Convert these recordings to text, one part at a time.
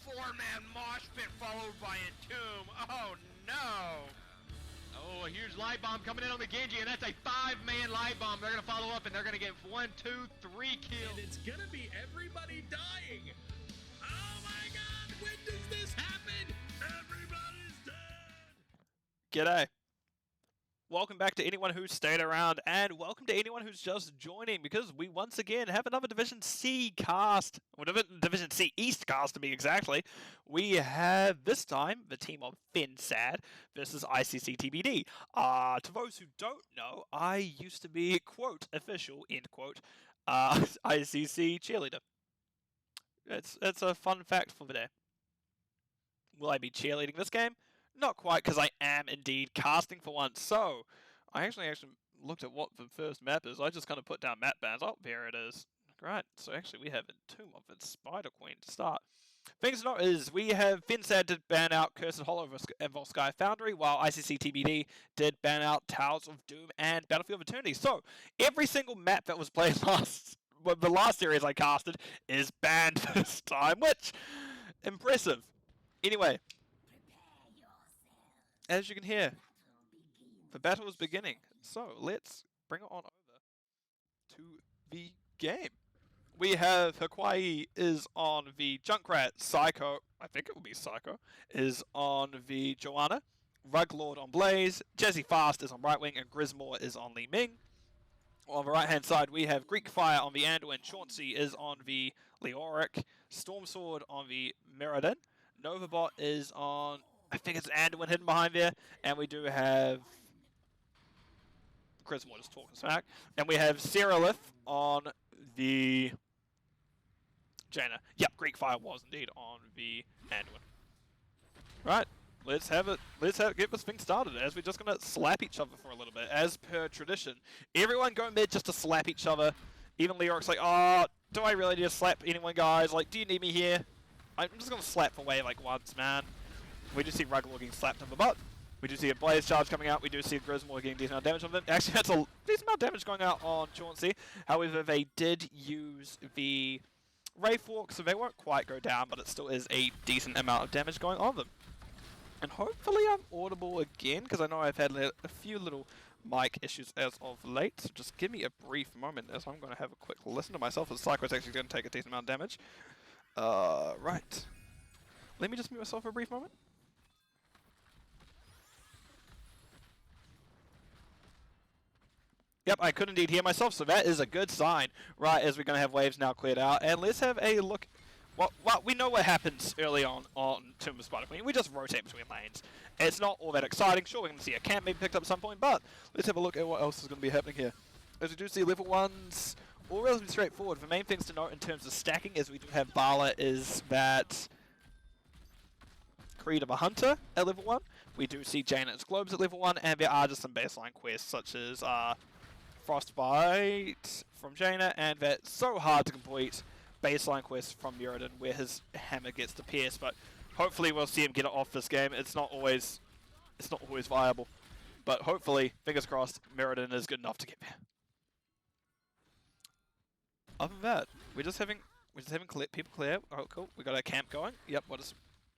4-man mosh pit followed by Entomb. Oh no! Oh, a huge light bomb coming in on the Genji, and that's a 5-man light bomb. They're gonna follow up, and they're gonna get 1, 2, 3 kills. And it's gonna be everybody dying. Oh my God! When does this happen? Everybody's dead. G'day. Welcome back to anyone who's stayed around, and welcome to anyone who's just joining, because we once again have another Division C cast, or Division C East cast to be exactly. We have, this time, the team of fensad versus ICC TBD. To those who don't know, I used to be, quote, official, end quote, ICC cheerleader. It's a fun fact for the day. Will I be cheerleading this game? Not quite, because I am indeed casting for once. So, I actually looked at what the first map is. I just kind of put down map bans. Oh, there it is. Right, so actually we have Entomb of its Spider Queen to start. Things to note is, we have fensad did ban out Cursed Hollow and Volsky Foundry, while ICC TBD did ban out Towers of Doom and Battlefield of Eternity. So, every single map that was played the last series I casted is banned this time, which, impressive. Anyway, as you can hear, the battle is beginning. So let's bring it on over to the game. We have Hawaii is on the Junkrat, Psycho, I think it will be Psycho, is on the Joanna, Ruglord on Blaze, Jazzy Fast is on Right Wing, and Grismore is on Li Ming. On the right hand side, we have Greek Fire on the Anduin, Chauncey is on the Leoric, Stormsword on the Mirrodin, Novabot is on, I think it's Anduin hidden behind there, and we do have Grismore just talking smack, and we have Seralith on the Jaina. Yep, Greek Fire was indeed on the Anduin. Right, let's get this thing started, as we're just gonna slap each other for a little bit, as per tradition. Everyone go mid just to slap each other. Even Leoric's like, oh, do I really need to slap anyone, guys? Like, do you need me here? I'm just gonna slap away like once, man. We do see Ruglord getting slapped on the butt. We do see a Blaze charge coming out. We do see Grismore getting decent amount of damage on them. Actually, that's a decent amount of damage going out on Chauncey. However, they did use the Wraith Walk, so they won't quite go down, but it still is a decent amount of damage going on them. And hopefully I'm audible again, because I know I've had a few little mic issues as of late. So just give me a brief moment, as I'm going to have a quick listen to myself, as Psycho's actually going to take a decent amount of damage. Right. Let me just mute myself for a brief moment. Yep, I could indeed hear myself, so that is a good sign. Right, as we're going to have waves now cleared out, and let's have a look. Well, we know what happens early on Tomb of Spider Queen. We just rotate between lanes. It's not all that exciting. Sure, we're going to see a camp maybe picked up at some point, but let's have a look at what else is going to be happening here. As we do see level 1s, all relatively straightforward. The main things to note in terms of stacking is we do have Bala is that Creed of a Hunter at level 1. We do see Janet's Globes at level 1, and there are just some baseline quests such as Frostbite from Jaina, and that's so hard to complete baseline quest from Mirrodin where his hammer gets to pierce, but hopefully we'll see him get it off this game. It's not always viable, but hopefully, fingers crossed, Mirrodin is good enough to get there. Other than that, we're just having people clear. Oh, cool. We got our camp going. Yep.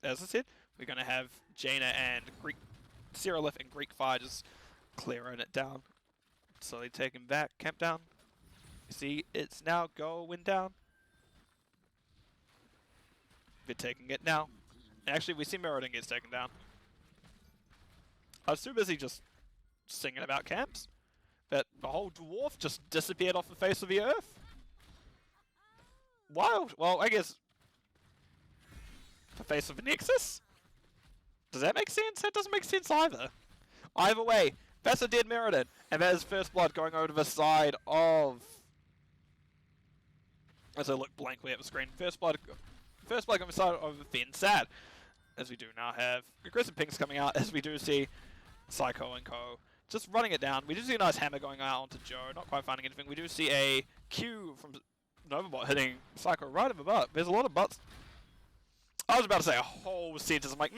As I said, we're gonna have Jaina and Seralith and Greek Fire just clearing it down. Slowly taking back, camp down. You see, it's now going down. They're taking it now. Actually, we see Mirrodin gets taken down. I was too busy just singing about camps that the whole dwarf just disappeared off the face of the earth. Wild. Well, I guess the face of the Nexus? Does that make sense? That doesn't make sense either. Either way, that's a dead Mirrodin, and that is First Blood going over to the side of... As I look blankly at the screen, First Blood on the side of fensad. As we do now have aggressive pings coming out, as we do see Psycho and Co. just running it down. We do see a nice hammer going out onto Joe, not quite finding anything. We do see a Q from Novabot hitting Psycho right in the butt. There's a lot of butts. I was about to say a whole sentence. I'm like,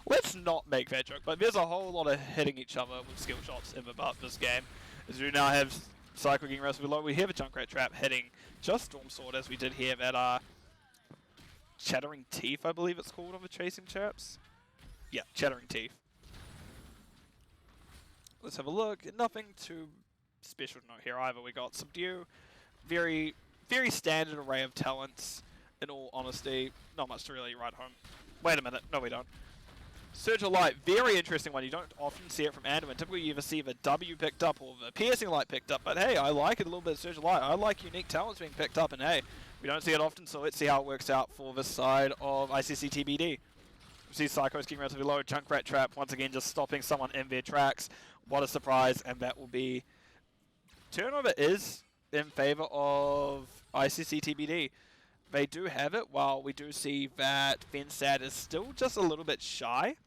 let's not make that joke. But there's a whole lot of hitting each other with skill shots in the butt this game. As we now have Psycho getting relatively low, we have a Junkrat trap hitting just Stormsword, as we did here that Chattering Teeth, I believe it's called on the chasing chaps. Yeah, Chattering Teeth. Let's have a look. Nothing too special to note here either. We got Subdue, very standard array of talents. In all honesty, not much to really write home. Wait a minute, no we don't. Surge of Light, very interesting one. You don't often see it from Anduin. Typically you either see the W picked up or the Piercing Light picked up, but hey, I like it a little bit of Surge of Light. I like unique talents being picked up, and hey, we don't see it often, so let's see how it works out for this side of ICC TBD. We see Psycho's getting relatively low, Junkrat Trap, once again just stopping someone in their tracks. What a surprise, and that will be... Turnover is in favor of ICC TBD. They do have it, while we do see that fensad is still just a little bit shy.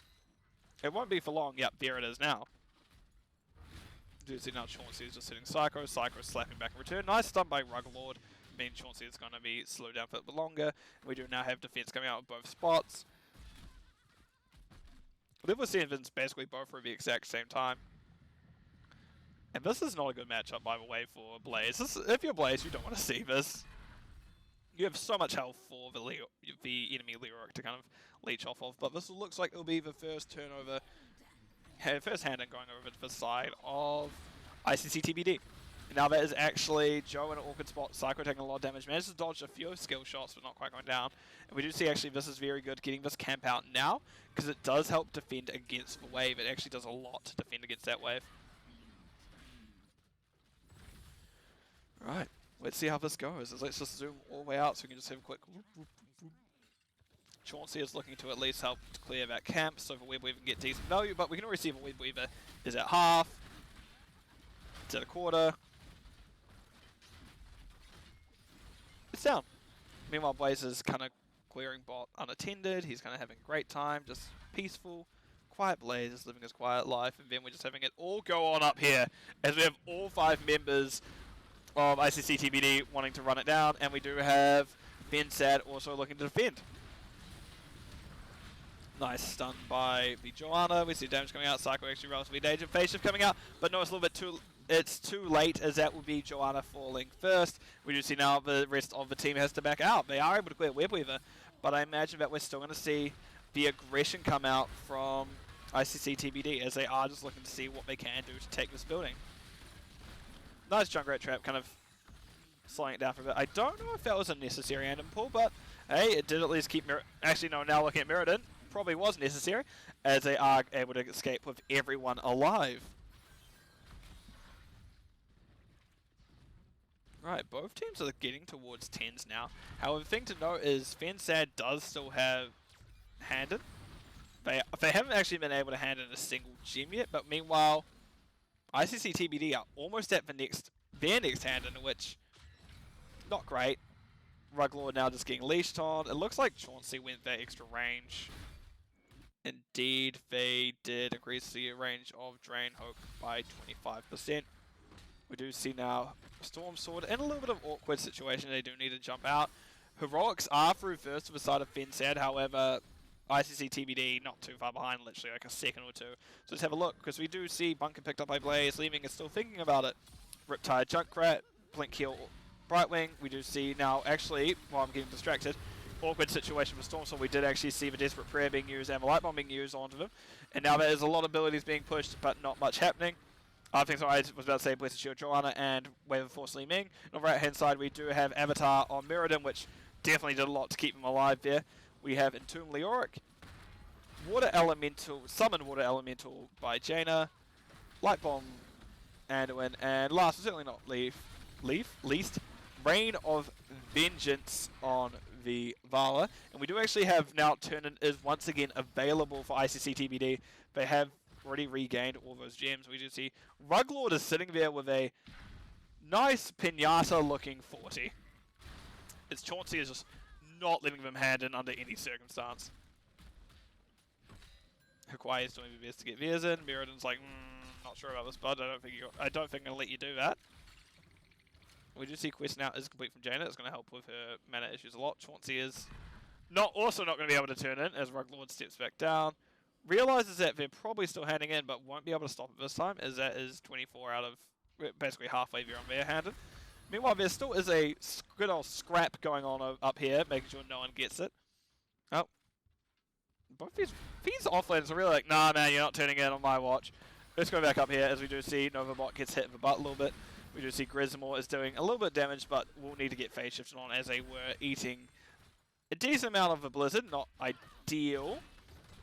It won't be for long. Yep, there it is now. Do see now Chauncey is just hitting Psycho. Psycho slapping back in return. Nice stun by Ruglord. Means Chauncey is going to be slowed down for a bit longer. We do now have defense coming out of both spots. Level Vince basically both for the exact same time. And this is not a good matchup, by the way, for Blaze. If you're Blaze, you don't want to see this. You have so much health for the enemy Leoric to kind of leech off of, but this looks like it'll be the first turnover, first hand in going over to the side of ICC TBD. And now that is actually Joe in an awkward spot, Psycho taking a lot of damage, manages to dodge a few skill shots but not quite going down. And we do see actually this is very good getting this camp out now, because it does help defend against the wave. It actually does a lot to defend against that wave. Right. Let's see how this goes. Let's just zoom all the way out so we can just have a quick... Chauncey is looking to at least help to clear that camp so the Web Weaver can get decent value, but we can already see the Web Weaver is at half, it's at a quarter. It's down. Meanwhile, Blaze is kind of clearing bot unattended. He's kind of having a great time, just peaceful. Quiet Blaze is living his quiet life, and then we're just having it all go on up here as we have all 5 members of ICC TBD wanting to run it down, and we do have fensad also looking to defend. Nice stun by the Joanna. We see damage coming out. Psycho actually relatively dangerous. Phase shift coming out, but no, it's a little bit too. It's too late, as that would be Joanna falling first. We do see now the rest of the team has to back out. They are able to clear Web Weaver, but I imagine that we're still going to see the aggression come out from ICC TBD, as they are just looking to see what they can do to take this building. Nice Junkrat Trap, kind of slowing it down for a bit. I don't know if that was a necessary random pull, but hey, it did at least keep actually, no, now looking at Mirrodin, probably was necessary, as they are able to escape with everyone alive. Right, both teams are getting towards 10s now. However, the thing to note is fensad does still have Handed. They haven't actually been able to hand in a single gem yet, but meanwhile, ICC TBD are almost at their next hand in, which, not great. Ruglord now just getting leashed on. It looks like Chauncey went that extra range. Indeed, they did increase the range of Drain Hook by 25%. We do see now Storm Sword in a little bit of awkward situation. They do need to jump out. Heroics are through first to the side of fensad, however, ICC TBD not too far behind, literally like a second or two. So let's have a look, because we do see Bunker picked up by Blaze, Leaving is still thinking about it. Riptide, Junkrat, Blink Heal, Brightwing. We do see now, actually, while I'm getting distracted, awkward situation for Storm, so we did actually see the Desperate Prayer being used and the Light Bomb being used onto them. And now there's a lot of abilities being pushed, but not much happening. I think so. I was about to say Blessed Shield Joanna and Wave of Force Li Ming. On the right hand side, we do have Avatar on Mirrodin, which definitely did a lot to keep him alive there. We have Entomb Leoric, Water Elemental, Summon Water Elemental by Jaina, Light Bomb Anduin, and last but certainly not least, Rain of Vengeance on the Vala. And we do actually have now Turnin is once again available for ICC TBD. They have already regained all those gems. We do see Ruglord is sitting there with a nice pinata looking 40. As Chauncey is just not letting them hand in under any circumstance. Hawaii is doing the best to get theirs in. Mirrodin's like, not sure about this, bud. I don't think I'm gonna let you do that. We do see Quest now is complete from Jaina. It's going to help with her mana issues a lot. Chauncey is also not going to be able to turn in as Ruglord steps back down. Realizes that they're probably still handing in, but won't be able to stop it this time, as that is 24 out of basically halfway there on their handed. Meanwhile, there still is a good old scrap going on up here, making sure no one gets it. Oh. Both these offlaners are really like, nah, man, you're not turning in on my watch. Let's go back up here as we do see Novabot gets hit in the butt a little bit. We do see Grismore is doing a little bit of damage, but we'll need to get phase shifted on as they were eating a decent amount of a blizzard. Not ideal,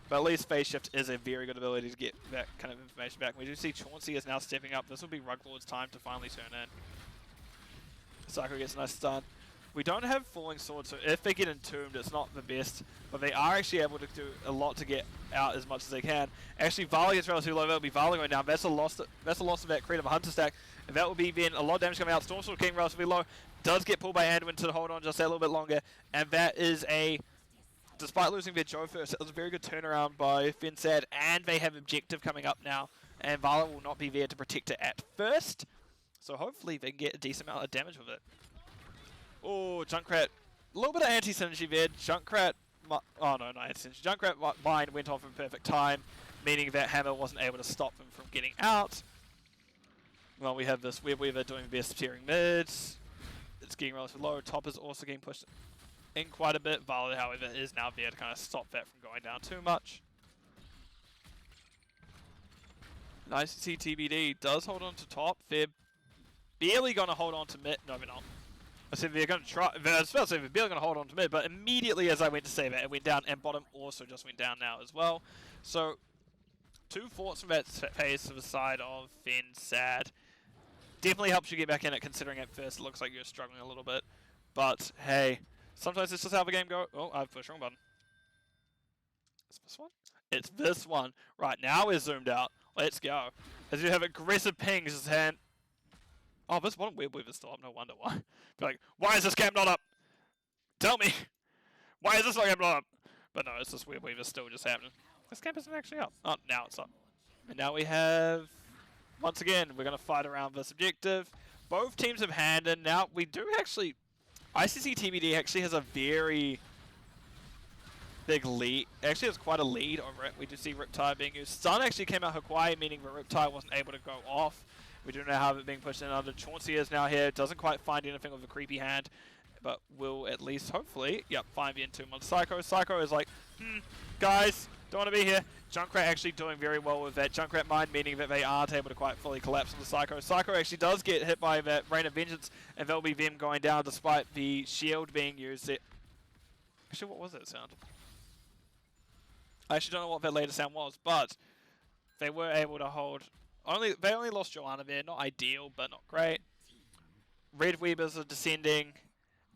but at least phase shift is a very good ability to get that kind of information back. We do see Chauncey is now stepping up. This will be Ruglord's time to finally turn in. Psycho gets a nice stun. We don't have Falling Sword, so if they get entombed, it's not the best, but they are actually able to do a lot to get out as much as they can. Actually, Vala gets relatively low. That'll be Vala going down. That's a loss of that crit of a Hunter stack, and that will be then a lot of damage coming out. Stormsword King relatively low. Does get pulled by Anduin to hold on just a little bit longer, and that is a... Despite losing their Joe first, it was a very good turnaround by fensad, and they have objective coming up now, and Vala will not be there to protect it at first, so hopefully they can get a decent amount of damage with it. Oh, Junkrat, a little bit of anti-synergy there. Junkrat, oh no, not anti-synergy. Junkrat mine went off in perfect time, meaning that Hammer wasn't able to stop them from getting out. Well, we have this Web Weaver doing best steering mid. It's getting relatively low. Top is also getting pushed in quite a bit. Vala, however, is now there to kind of stop that from going down too much. ICC TBD does hold on to top. They're barely going to hold on to mid. No, they're not. I said they're going to try. I was about to say they're barely going to hold on to mid, but immediately as I went to say that, it went down, and bottom also just went down now as well. So, 2 forts from that phase to the side of fensad. Definitely helps you get back in it, considering at first it looks like you're struggling a little bit. But hey, sometimes it's just how the game goes. Oh, I've pushed the wrong button. Is this one? It's this one. Right, now we're zoomed out. Let's go. As you have aggressive pings, and oh, this one Web Weaver's still up, no wonder why. Be like, why is this camp not up? Tell me! Why is this camp not up? But no, it's this Web Weaver still just happening. This camp isn't actually up. Oh, now it's up. And now we have, once again, we're going to fight around this objective. Both teams have handed. Now, we do actually, ICC TBD actually has a very big lead. Actually has quite a lead over it. We do see Riptide being used. Stun actually came out Hawaii, meaning that Riptide wasn't able to go off. We do now have it being pushed in under. Chauncey is now here. Doesn't quite find anything with a creepy hand, but will at least, hopefully, yep, find the entomb on Psycho. Psycho is like, guys, don't want to be here. Junkrat actually doing very well with that. Junkrat mind, meaning that they aren't able to quite fully collapse on the Psycho. Psycho actually does get hit by that Rain of Vengeance, and that'll be them going down despite the shield being used. Actually, what was that sound? I actually don't know what that later sound was, but they were able to hold... They only lost Joanna there, not ideal, but not great. Red Weavers are descending,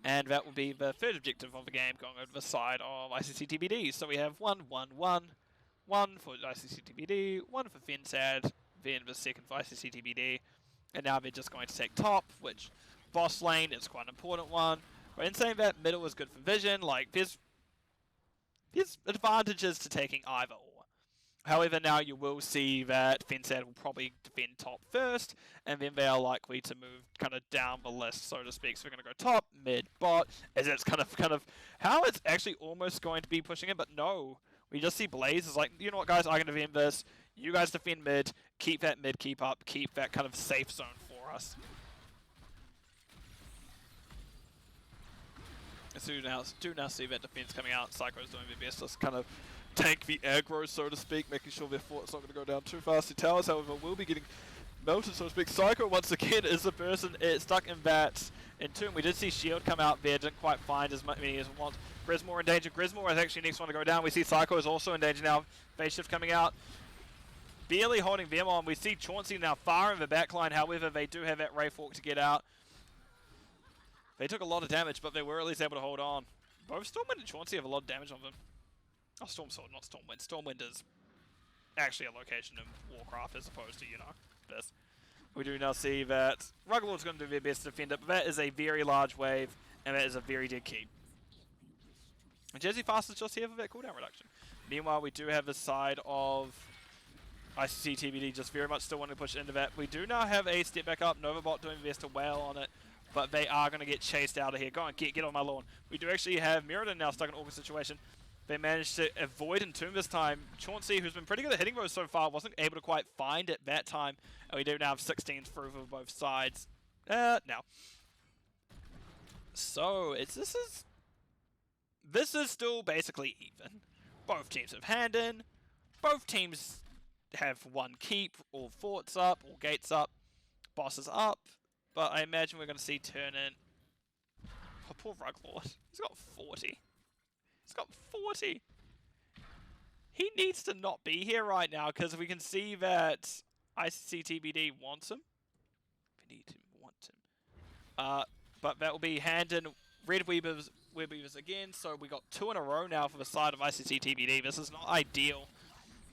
and that will be the third objective of the game, going over the side of ICC TBD. So we have 1, 1, 1, 1 for ICC TBD, 1 for fensad, then the second for ICC TBD, and now they're just going to take top, which boss lane is quite an important one. But in saying that, middle is good for vision. Like there's advantages to taking either or. However, now you will see that fensad will probably defend top first, and then they are likely to move kind of down the list, so to speak. So we're going to go top, mid, bot, as it's kind of how it's actually almost going to be pushing it, but no. We just see Blaze is like, you know what, guys, I can defend this. You guys defend mid, keep that mid, keep up, keep that kind of safe zone for us. So do now see that defense coming out. Psycho's doing their best. Let's kind of tank the aggro, so to speak, making sure their fort's not going to go down too fast. The towers, however, will be getting melted, so to speak. Psycho, once again, is the person stuck in that entomb. We did see Shield come out there, didn't quite find as many as we want. Grismore in danger. Grismore is actually next one to go down. We see Psycho is also in danger now. Phase shift coming out. Barely holding them on. We see Chauncey now far in the backline, however, they do have that Ray Fork to get out. They took a lot of damage, but they were at least able to hold on. Both Stormwind and Chauncey have a lot of damage on them. Oh, Stormsword, not Stormwind. Stormwind is actually a location in Warcraft as opposed to, you know, this. We do now see that Ruglord's going to do their best to defend it, but that is a very large wave, and that is a very dead keep. And Jazzy Fast is just here for that cooldown reduction. Meanwhile, we do have the side of ICC TBD just very much still wanting to push into that. We do now have a step back up. Novabot doing their best to wail on it, but they are going to get chased out of here. Go on, get on my lawn. We do actually have Mirrodin now stuck in an awkward situation. They managed to avoid Entomb this time. Chauncey, who's been pretty good at hitting those so far, wasn't able to quite find it that time. And we do now have 16s through for both sides. Now. So, this is this is still basically even. Both teams have hand in. Both teams have one keep, all forts up, all gates up, bosses up. But I imagine we're going to see turn in. Oh, poor Ruglord. He's got 40. He's got 40. He needs to not be here right now because we can see that ICC TBD wants him. We need to want him. But that will be hand in Red Weavers again. So we got 2 in a row now for the side of ICC TBD. This is not ideal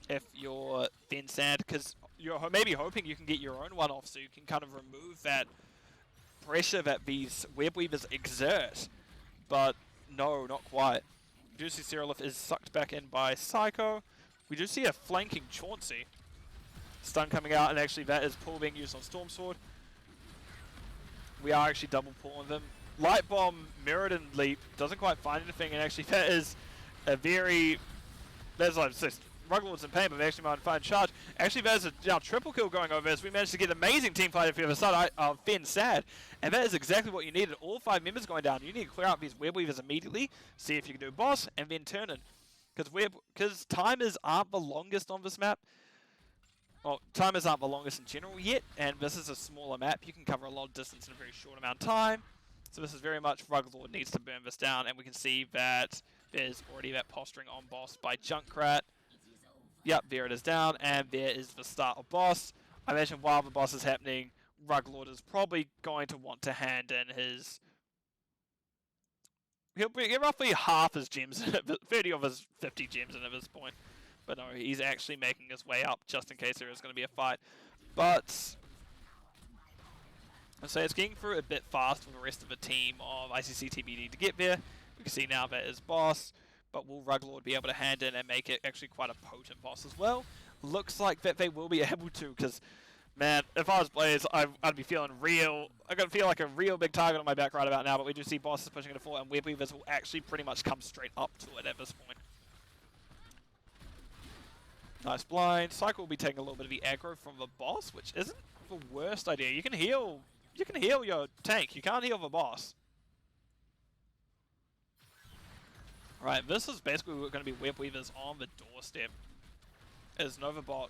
if you're fensad because you're maybe hoping you can get your own one off so you can kind of remove that pressure that these Web Weavers exert. But no, not quite. We do see Cyrillith is sucked back in by Psycho. We do see a flanking Chauncey. Stun coming out, and actually that is pull being used on Storm Sword. We are actually double pulling them. Light Bomb, Mirrodin Leap, doesn't quite find anything, and actually that is a very... There's like Ruglord's in pain, but they actually might find charge. Actually, there's a now triple kill going over as we managed to get an amazing team fight for the other side of fensad. And that is exactly what you needed. All 5 members going down. You need to clear out these Web Weavers immediately, see if you can do boss, and then turn in. Because timers aren't the longest on this map. Well, timers aren't the longest in general yet, and this is a smaller map. You can cover a lot of distance in a very short amount of time. So this is very much Ruglord needs to burn this down, and we can see that there's already that posturing on boss by Junkrat. Yep, there it is down, and there is the start of boss. I imagine while the boss is happening, Ruglord is probably going to want to hand in his... He'll get roughly half his gems, 30 of his 50 gems in at this point. But no, he's actually making his way up just in case there is going to be a fight. But... I'd say it's getting through a bit fast for the rest of the team of ICC TBD to get there. We can see now that is boss. But will Ruglord be able to hand in and make it actually quite a potent boss as well? Looks like that they will be able to, because, man, if I was players, I'd be feeling real... I'm going to feel like a real big target on my back right about now, but we do see bosses pushing it to 4, and Web Weavers will actually pretty much come straight up to it at this point. Nice blind. Cycle will be taking a little bit of the aggro from the boss, which isn't the worst idea. You can heal your tank, you can't heal the boss. Right, this is basically going to be Web Weavers on the doorstep. As Novabot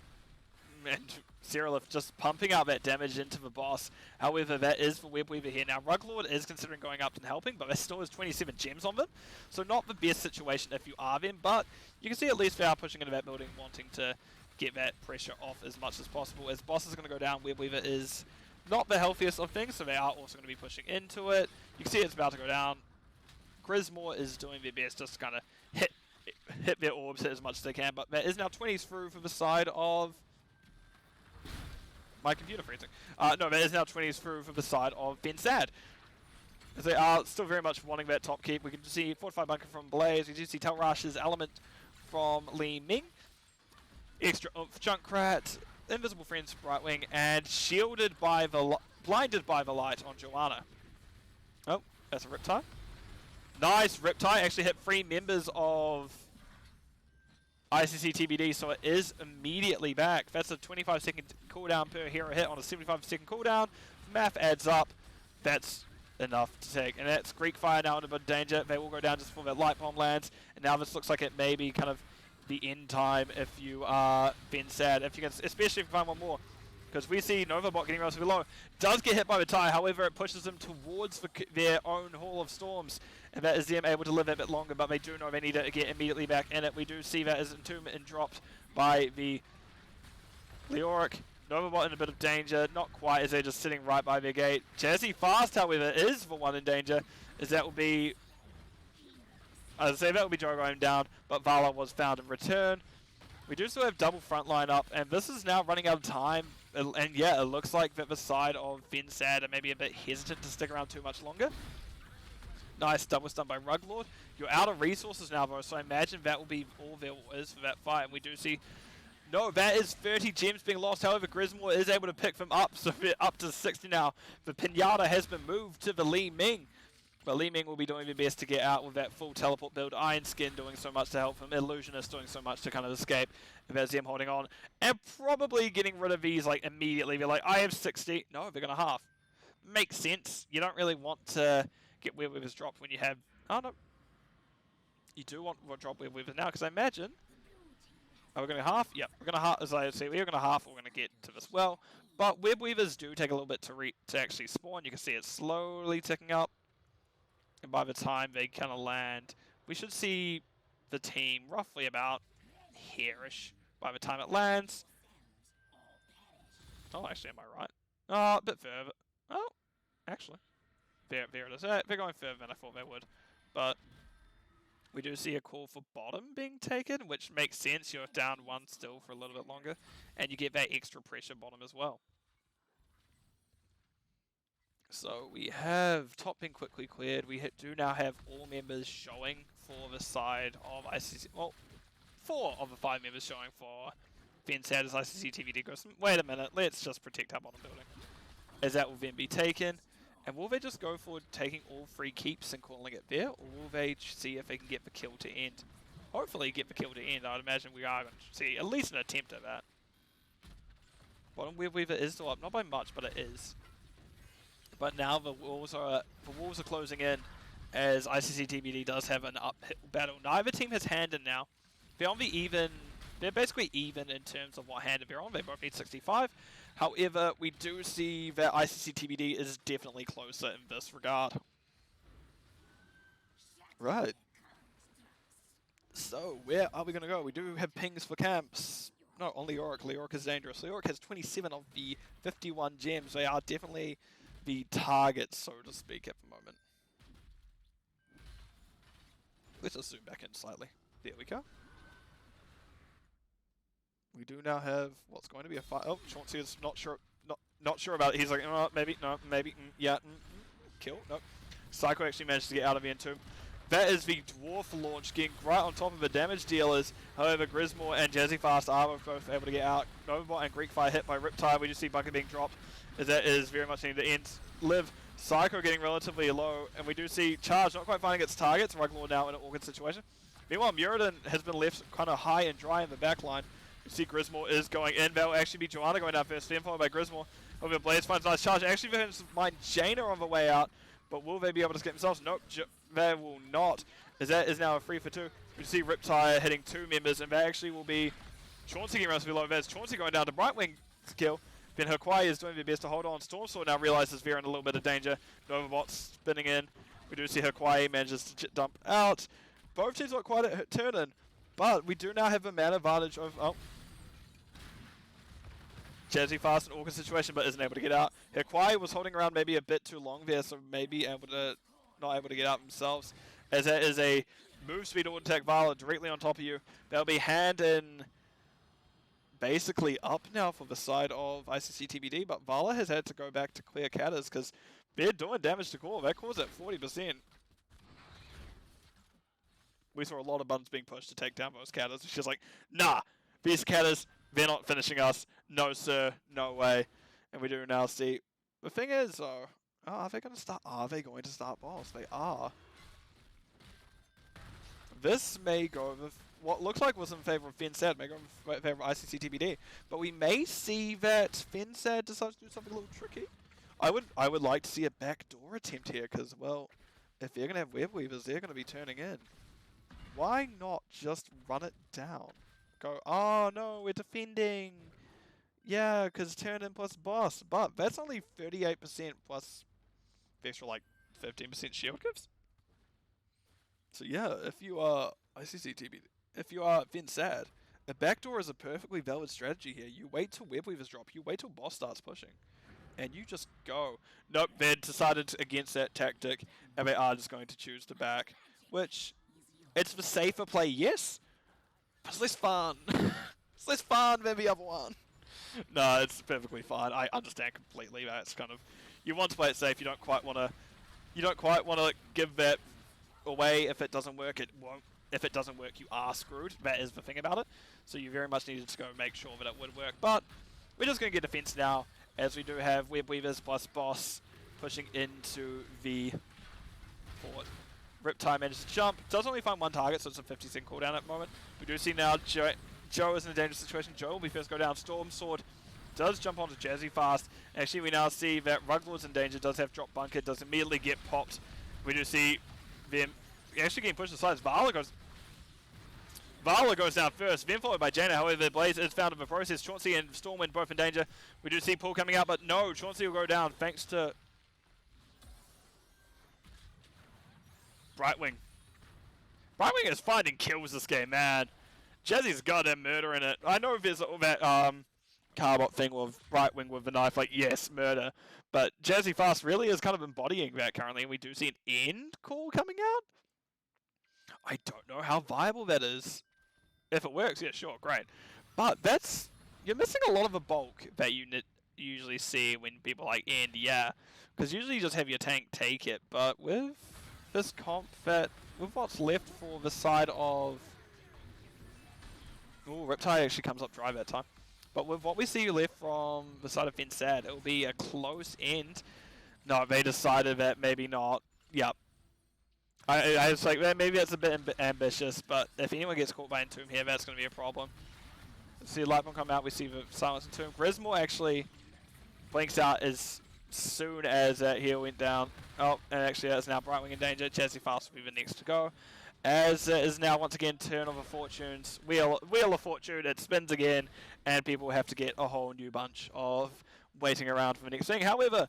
and Cyrillith just pumping out that damage into the boss. However, that is for Web Weaver here. Now, Ruglord is considering going up and helping, but there still is 27 gems on them. So not the best situation if you are them, but you can see at least they are pushing into that building, wanting to get that pressure off as much as possible. As boss is going to go down, Web Weaver is not the healthiest of things, so they are also going to be pushing into it. You can see it's about to go down. Grismore is doing their best just to kind of hit their orbs, hit as much as they can, but there is now 20s through for the side of... My computer freezing. No, there is now 20s through for the side of fensad. As they are still very much wanting that top keep. We can see Fortified Bunker from Blaze, we do see Telrash's Element from Li Ming. Extra oomph Junkrat, Invisible Friends Brightwing, and shielded by the... blinded by the light on Joanna. Oh, that's a Riptide. Nice, Riptide actually hit 3 members of ICC TBD, so it is immediately back. That's a 25-second cooldown per hero hit on a 75-second cooldown. Math adds up. That's enough to take. And that's Greek Fire now in a bit of danger. They will go down just before that Light Bomb lands. And now this looks like it may be kind of the end time if you are fensad. If you can, especially if you find one more. Because we see Novabot getting relatively low. Does get hit by the tie, however, it pushes them towards their own Hall of Storms. And that is them able to live a bit longer, but they do know they need to get immediately back in it. We do see that as entombment and dropped by the Leoric. Novabot in a bit of danger, not quite as they're just sitting right by their gate. Jazzy Fast, however, is the one in danger, as that will be... As I say, that will be Joe going down, but Vala was found in return. We do still have double front line up, and this is now running out of time. And yeah, it looks like that the side of fensad are maybe a bit hesitant to stick around too much longer. Nice double stun by Ruglord. You're out of resources now, bro, so I imagine that will be all there is for that fight. And we do see... No, that is 30 gems being lost. However, Grismore is able to pick them up, so we're up to 60 now. The Pinata has been moved to the Li Ming. But Li Ming will be doing their best to get out with that full teleport build. Iron Skin doing so much to help him. Illusionist doing so much to kind of escape. And there's him holding on. And probably getting rid of these like immediately. They're like, I have 60. No, they're going to half. Makes sense. You don't really want to get Web Weavers dropped when you have... Oh, no. you do want to drop Web Weavers now, because I imagine... Are we going to half? Yep, we're going to half, as I say, we're going to half, we're going to get to this well. But Web Weavers do take a little bit to actually spawn. You can see it slowly ticking up. And by the time they kind of land, we should see the team roughly about here-ish by the time it lands. Oh, actually, am I right? Oh, a bit further. Oh, actually. There it is. They're going further than I thought they would. But we do see a call for bottom being taken, which makes sense. You're down one still for a little bit longer, and you get that extra pressure bottom as well. So we have top being quickly cleared. We do now have all members showing for the side of ICC. Well, 4 of the 5 members showing for fensad as ICC TBD goes. Wait a minute, let's just protect our bottom building. As that will then be taken. And will they just go for taking all 3 keeps and calling it there? Or will they see if they can get the kill to end? Hopefully get the kill to end. I'd imagine we are going to see at least an attempt at that. Bottom Web Weaver is still up. Not by much, but it is. But now the walls are closing in as ICC TBD does have an uphill battle. Neither team has hand in now. They're on the even. They're basically even in terms of what hand they're on. They both need 65. However, we do see that ICC TBD is definitely closer in this regard. Right. So, where are we going to go? We do have pings for camps. No, on Leoric. Leoric is dangerous. Leoric has 27 of the 51 gems. They are definitely the target, so to speak, at the moment. Let's just zoom back in slightly. There we go. We do now have what's going to be a fight. Oh, Chauncey is not sure about it. He's like, oh, maybe, no, maybe, yeah, kill, nope. Psycho actually managed to get out of the N2. That is the Dwarf launch, getting right on top of the damage dealers. However, Grismore and Jazzyfast are both able to get out. Novabot and Greek Fire hit by Riptide. We just see Bunker being dropped, as that is very much needed to end. Live, Psycho getting relatively low, and we do see Charge not quite finding its targets. Ruglord now in an awkward situation. Meanwhile, Muradin has been left kind of high and dry in the back line. You see Grismore is going in. That will actually be Joanna going down first, then followed by Grismore. Over Blaze finds a nice charge. Actually, they find Jaina on the way out, but will they be able to escape themselves? Nope, they will not, as that is now a 3 for 2. We see Riptide hitting 2 members, and that actually will be Chauncey getting relatively low. There's Chauncey going down to Brightwing kill. Then Hakwai is doing their best to hold on. Stormsword now realizes they're in a little bit of danger. Novabot spinning in. We do see Hakwai manages to dump out. Both teams got quite a turn in, but we do now have a man advantage of... Oh. Jazzy fast in awkward situation, but isn't able to get out. Hakwai was holding around maybe a bit too long there, so maybe not able to get out themselves. As that is a move speed auto attack Vala directly on top of you. They'll be hand in basically up now for the side of ICC TBD, but Vala has had to go back to clear Catters because they're doing damage to core. That core's at 40%. We saw a lot of buttons being pushed to take down those Catters. She's like, nah, these Catters, they're not finishing us. No, sir. No way. And we do now see... The thing is, though... Oh, are they going to start... Are they going to start boss? They are. This may go with... What looks like was in favor of fensad. May go in favor of ICC TBD. But we may see that fensad decides to do something a little tricky. I would like to see a backdoor attempt here, because, well, if they're going to have web weavers, they're going to be turning in. Why not just run it down? Go, oh no, we're defending. Yeah, because turn in plus boss. But that's only 38% plus the extra like 15% shield gives. So yeah, if you are ICC TBD, if you are fensad, a backdoor is a perfectly valid strategy here. You wait till web weavers drop, you wait till boss starts pushing, and you just go. Nope, they decided against that tactic, and they are just going to choose to back, which it's the safer play, yes. It's less fun. It's less fun than the other one. No, it's perfectly fine. I understand completely. That's kind of, you want to play it safe. You don't quite want to give that away. If it doesn't work, it won't. If it doesn't work, you are screwed. That is the thing about it. So you very much needed to go make sure that it would work. But we're just going to get defense now, as we do have web weavers plus boss pushing into the fort. Riptide manages to jump. Does only find one target, so it's a 50-second cooldown at the moment. We do see now Joe is in a dangerous situation. Joe will be first go down. Storm Sword does jump onto Jazzy fast. Actually, we now see that Ruglord's in danger. Does have drop bunker. Does immediately get popped. We do see them actually getting pushed aside. Vala goes Vala goes down first, then followed by Jaina. However, Blaze is found in the process. Chauncey and Stormwind both in danger. We do see Paul coming out, but no, Chauncey will go down thanks to Brightwing. Brightwing is finding kills this game, man. Jazzy's got a murder in it. I know there's all that Carbot thing with Brightwing with the knife, like, yes, murder. But Jazzy Fast really is kind of embodying that currently, and we do see an end call coming out. I don't know how viable that is. If it works, yeah, sure, great. But you're missing a lot of the bulk that you usually see when people like end, yeah. Because usually you just have your tank take it, but with this comp with what's left for the side of... Ooh, Riptide actually comes up dry that time. But with what we see left from the side of fensad, it'll be a close end. No, they decided that maybe not. Yep. I was like, well, maybe that's a bit ambitious, but if anyone gets caught by Entomb here, that's going to be a problem. See Lightbomb come out, we see the Silence Entomb. Grismore actually blinks out as soon as that heal went down. Oh, and actually that's now Brightwing in danger. Jazzy Fast will be the next to go. As is now once again Turn of the Fortunes. Wheel of Fortune, it spins again, and people have to get a whole new bunch of waiting around for the next thing. However,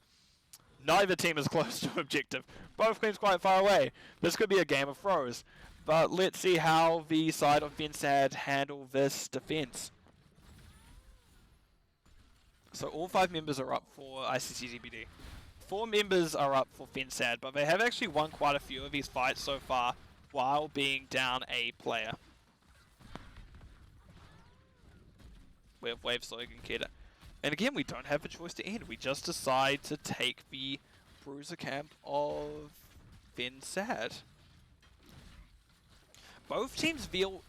neither team is close to objective. Both teams quite far away. This could be a game of throws. But let's see how the side of fensad handle this defense. So all 5 members are up for ICC TBD. 4 members are up for fensad, but they have actually won quite a few of these fights so far while being down a player. We have Wave, Slog, and Keda. And again, we don't have a choice to end. We just decide to take the Bruiser camp of fensad. Both teams feel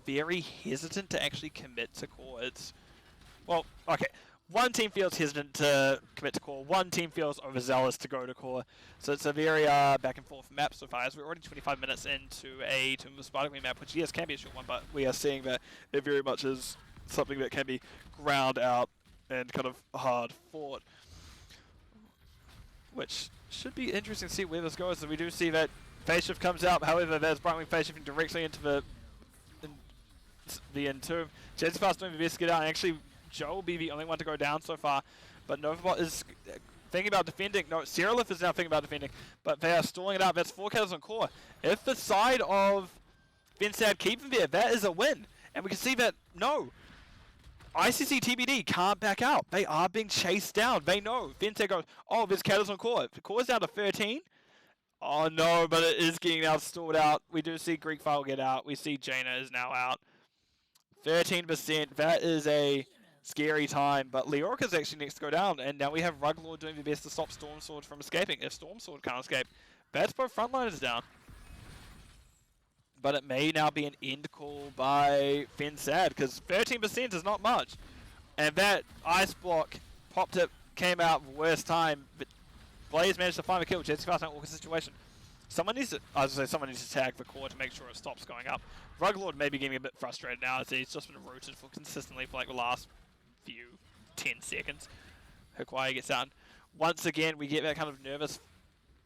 very hesitant to actually commit to core. Well, okay. One team feels hesitant to commit to core. One team feels overzealous to go to core. So it's a very back and forth map so far. As we're already 25 minutes into a Tomb of the Spider-Queen map, which yes, can be a short one, but we are seeing that it very much is something that can be ground out and kind of hard fought, which should be interesting to see where this goes. So we do see that phase shift comes out. However, there's Brightwing phase shifting directly into the Entomb. Jazzy Fast doing the best to get out, and actually Joe will be the only one to go down so far. But Novabot is thinking about defending. No, Cerulith is now thinking about defending, but they are stalling it out. That's 4 kills on core. If the side of fensad keep them there, that is a win. And we can see that, no, ICC TBD can't back out. They are being chased down. They know. fensad goes, oh, there's Kattles on core. The core's down to 13. Oh no, but it is getting out stalled out. We do see Greek File get out. We see Jaina is now out. 13%. That is a scary time. But Leorica's actually next to go down. And now we have Ruglord doing the best to stop Stormsword from escaping. If Stormsword can't escape, that's both frontliners down. But it may now be an end call by fensad, because 13% is not much. And that ice block popped it, came out worst time, but Blaze managed to find a kill. Jazzy Fast in an awkward situation. Someone needs to tag the core to make sure it stops going up. Ruglord may be getting a bit frustrated now, as he's just been rooted for consistently for like the last few 10 seconds. Hakwai gets out. Once again, we get that kind of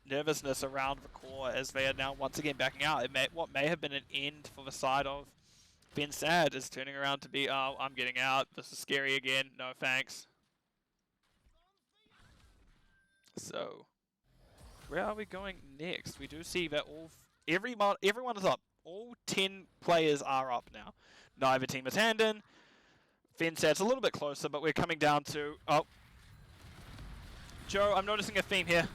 nervousness around the core as they are now once again backing out. What may have been an end for the side of fensad is turning around to be, oh, I'm getting out. This is scary again. No thanks. So, where are we going next? We do see that everyone is up. All 10 players are up now. Neither team is hand in. fensad's a little bit closer, but we're coming down to... Oh. Joe, I'm noticing a theme here.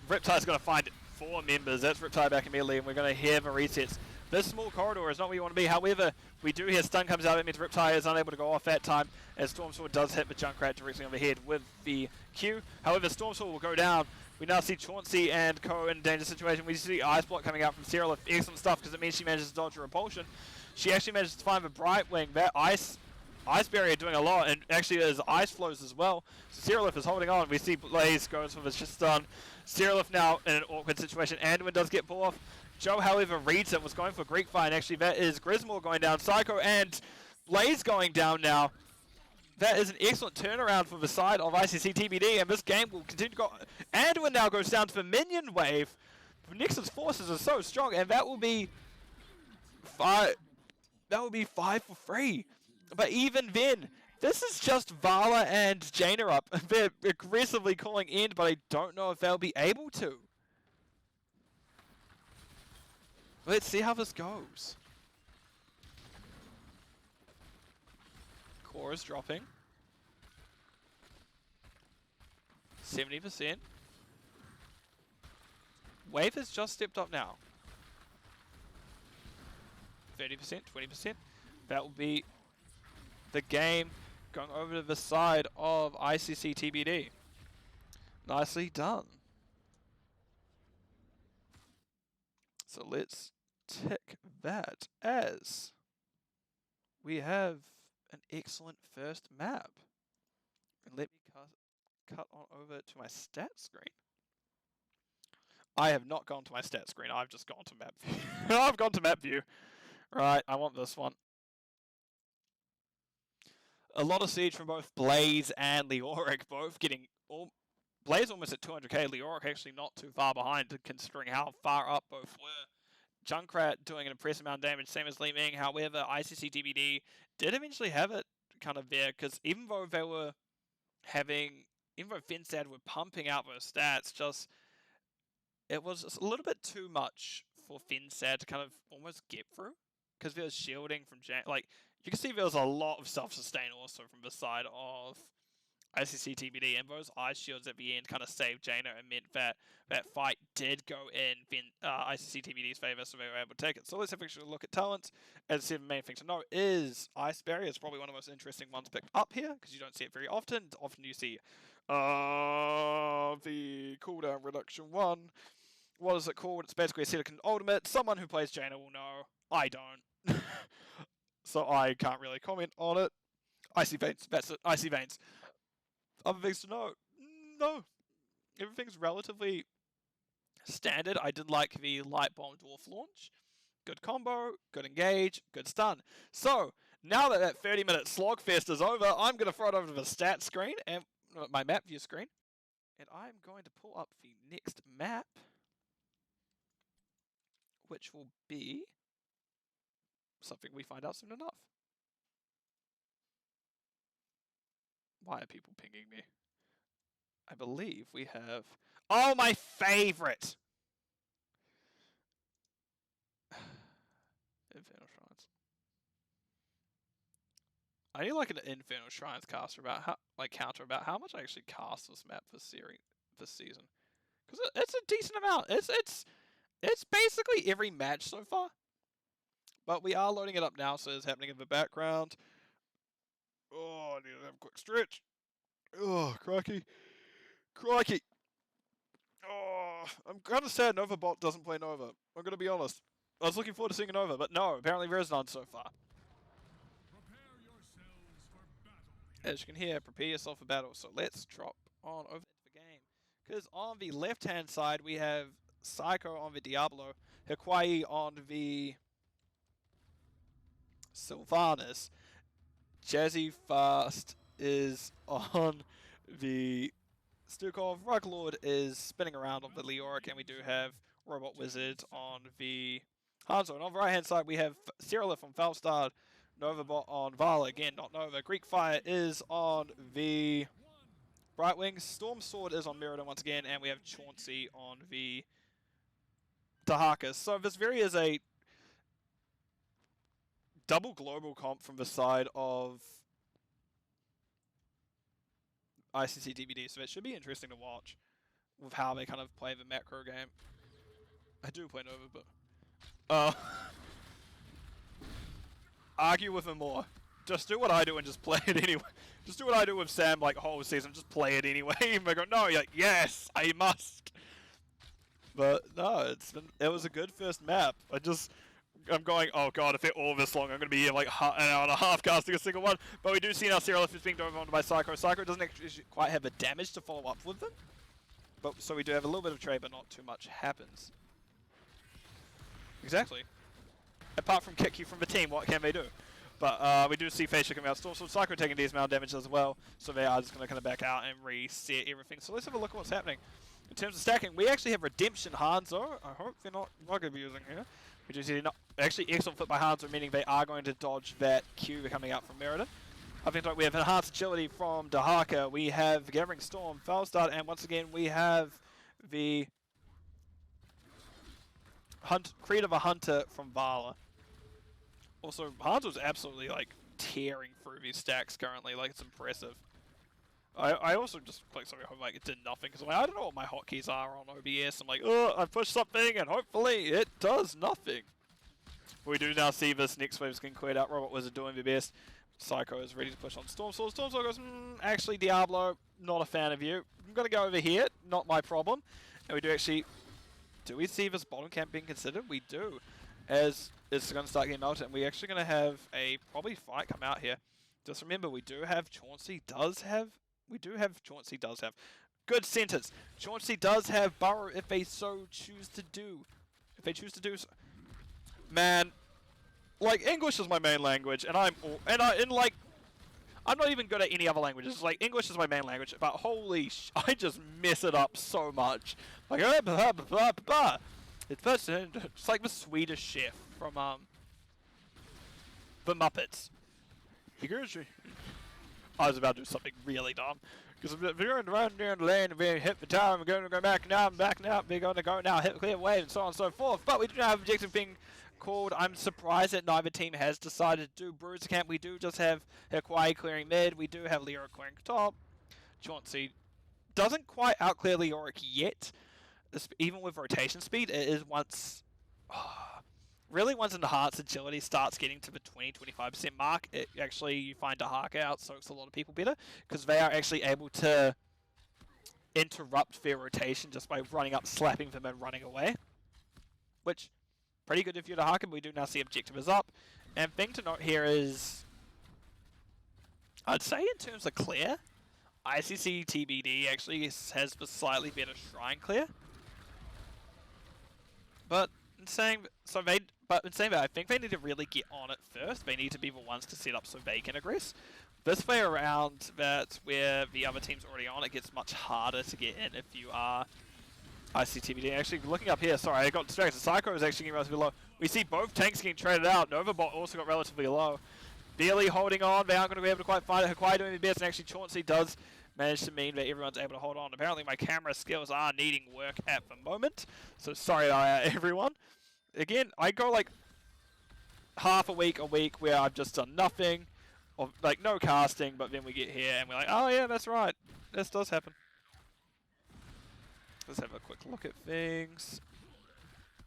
Riptide's going to find 4 members. That's Riptide back immediately, and we're going to hear the resets. This small corridor is not where you want to be. However, we do hear stun comes out. That means Riptide is unable to go off that time, as Stormsword does hit the Junkrat directly on the head with the Q. However, Stormsword will go down. We now see Chauncey and Co in a dangerous situation. We see Ice Block coming out from Cerulith. Excellent stuff, because it means she manages to dodge a repulsion. She actually manages to find the Brightwing. That Ice Barrier doing a lot, and actually there's Ice Flows as well. So Cerulith is holding on. We see Blaze goes for the stun. Cerulith now in an awkward situation. Anduin does get pulled off. Joe, however, reads it, was going for Greek Fire, and actually that is Grismore going down, Psycho and Blaze going down now. That is an excellent turnaround for the side of ICC TBD, and this game will continue to go. Anduin now goes down to the minion wave. Nexus forces are so strong, and that will be 5. That would be 5 for free. But even then, this is just Vala and Jaina up. They're aggressively calling in, but I don't know if they'll be able to. Let's see how this goes. Core is dropping. 70%. Wave has just stepped up now. 30%, 20%. That will be the game going over to the side of ICC TBD. Nicely done. So let's tick that as we have an excellent first map. And let me cut on over to my stat screen. I have not gone to my stat screen, I've just gone to map view. I've gone to map view. Right, I want this one. A lot of siege from both Blaze and Leoric, both getting Blaze almost at 200k, Leoric actually not too far behind considering how far up both were. Junkrat doing an impressive amount of damage, same as Li Ming. However, ICC TBD did eventually have it kind of there, because even though fensad were pumping out those stats, just it was just a little bit too much for fensad to kind of almost get through, because there was shielding from like you can see there was a lot of self-sustain also from the side of ICC TBD, and those ice shields at the end kind of saved Jaina and meant that that fight did go in ICC TBD's favor, so they were able to take it. So let's have a look at talents. As the main thing to note is Ice Barrier is probably one of the most interesting ones picked up here, because you don't see it very often. Often you see the cooldown reduction 1. What is it called? It's basically a silicon ultimate. Someone who plays Jaina will know. I don't. So I can't really comment on it. Icy Veins, that's it. Icy Veins. Other things to note? No. Everything's relatively standard. I did like the Light Bomb Dwarf launch. Good combo, good engage, good stun. So, now that that 30-minute slogfest is over, I'm going to throw it over to the stat screen, and my map view screen. And I'm going to pull up the next map, which will be something we find out soon enough. Why are people pinging me? I believe we have... Oh, my favorite! Infernal Shrines. I need like an Infernal Shrines caster about how, counter about how much I actually cast this map this season. Because it's a decent amount. It's basically every match so far. But we are loading it up now, so it's happening in the background. Oh, I need to have a quick stretch. Oh, crikey. Crikey. Oh, I'm kind of sad Nova Bot doesn't play Nova. I'm going to be honest. I was looking forward to seeing a Nova, but no, apparently there is none so far. As you can hear, prepare yourself for battle. So let's drop on over to the game. Because on the left-hand side, we have Psycho on the Diablo, Hawaii on the Sylvanas, Jazzy Fast is on the Stukov, Ruglord is spinning around on the Leoric, and we do have Robot Wizard on the Hanzo. And on the right-hand side, we have Cyrillith on Falstad, Novabot on Vala, again, not Nova. Greek Fire is on the Brightwing, Storm Sword is on Mirrodin once again, and we have Chauncey on the Dahakas. So this very is a double global comp from the side of ICC TBD, so it should be interesting to watch with how they kind of play the macro game. I do play Nova, but argue with him more. Just do what I do and just play it anyway. Just do what I do with Sam like whole season, just play it anyway. And they go, no, you're like, yes, I must. But no, it was a good first map. I'm going, oh god, if they're all this long, I'm going to be here like an hour and a half casting a single one. But we do see now Cyrillith is being dove on by Psycho. Psycho doesn't actually quite have the damage to follow up with them. But so we do have a little bit of trade, but not too much happens. Exactly. Apart from kick you from the team, what can they do? But we do see Facia coming out. So Psycho taking these amount of damage as well. So they are just going to kind of back out and reset everything. So let's have a look at what's happening. In terms of stacking, we actually have Redemption Hanzo. I hope they're not going to be using here. We do see not actually excellent foot by Hanzo, meaning they are going to dodge that Q coming out from Meriden. I think we have enhanced agility from Dahaka. We have Gathering Storm, Felsad, and once again we have the Creed of a Hunter from Vala. Also, Hanzo's absolutely like tearing through these stacks currently. Like it's impressive. I also just clicked something home, like it did nothing because like, I don't know what my hotkeys are on OBS. I'm like, oh, I pushed something and hopefully it does nothing. We do now see this next wave is getting cleared out. Robot Wizard doing the best. Psycho is ready to push on Stormsword. Stormsword goes, actually Diablo, not a fan of you. I'm going to go over here, not my problem. And we do actually, do we see this bottom camp being considered? We do. As it's going to start getting melted and we're actually going to have a probably fight come out here. Just remember, we do have Chauncey does have good sentence. Chauncey does have Burrow if they so choose to do. If they choose to do so. Man, like English is my main language, and I'm not even good at any other languages. Like English is my main language, but holy I just mess it up so much. Like blah, blah, blah, blah. It's like the Swedish chef from the Muppets. I was about to do something really dumb. Because if you're running down the lane and we hit the tower, we're going to go back now, we're going to go now, hit the clear wave, and so on and so forth. But we do not have objective being called. I'm surprised that neither team has decided to do Bruiser Camp. We do just have Hawaii clearing mid, we do have Leoric clearing top. Chauncey doesn't quite outclear Leoric yet. Even with rotation speed, it is once... really, once Enhanced Agility starts getting to the 20-25% mark, it actually, you find Dahaka outsoaks a lot of people better, because they are actually able to interrupt their rotation just by running up, slapping them, and running away. Which, pretty good if you're Dahaka, but we do now see objective is up. And thing to note here is, I'd say in terms of clear, ICC TBD actually has the slightly better shrine clear. But in saying that, I think they need to really get on it first. They need to be the ones to set up so they can aggress. This way around, that's where the other team's already on, it gets much harder to get in if you are ICTBD. Actually, looking up here, sorry, I got distracted. Psycho is actually getting relatively low. We see both tanks getting traded out. Novabot also got relatively low. Barely holding on. They aren't going to be able to quite fight it. Hawaii doing the best, and actually Chauncey does manage to mean that everyone's able to hold on. Apparently my camera skills are needing work at the moment, so sorry everyone. Again, I go like half a week where I've just done nothing, or like no casting, but then we get here and we're like, oh yeah, that's right, this does happen. Let's have a quick look at things.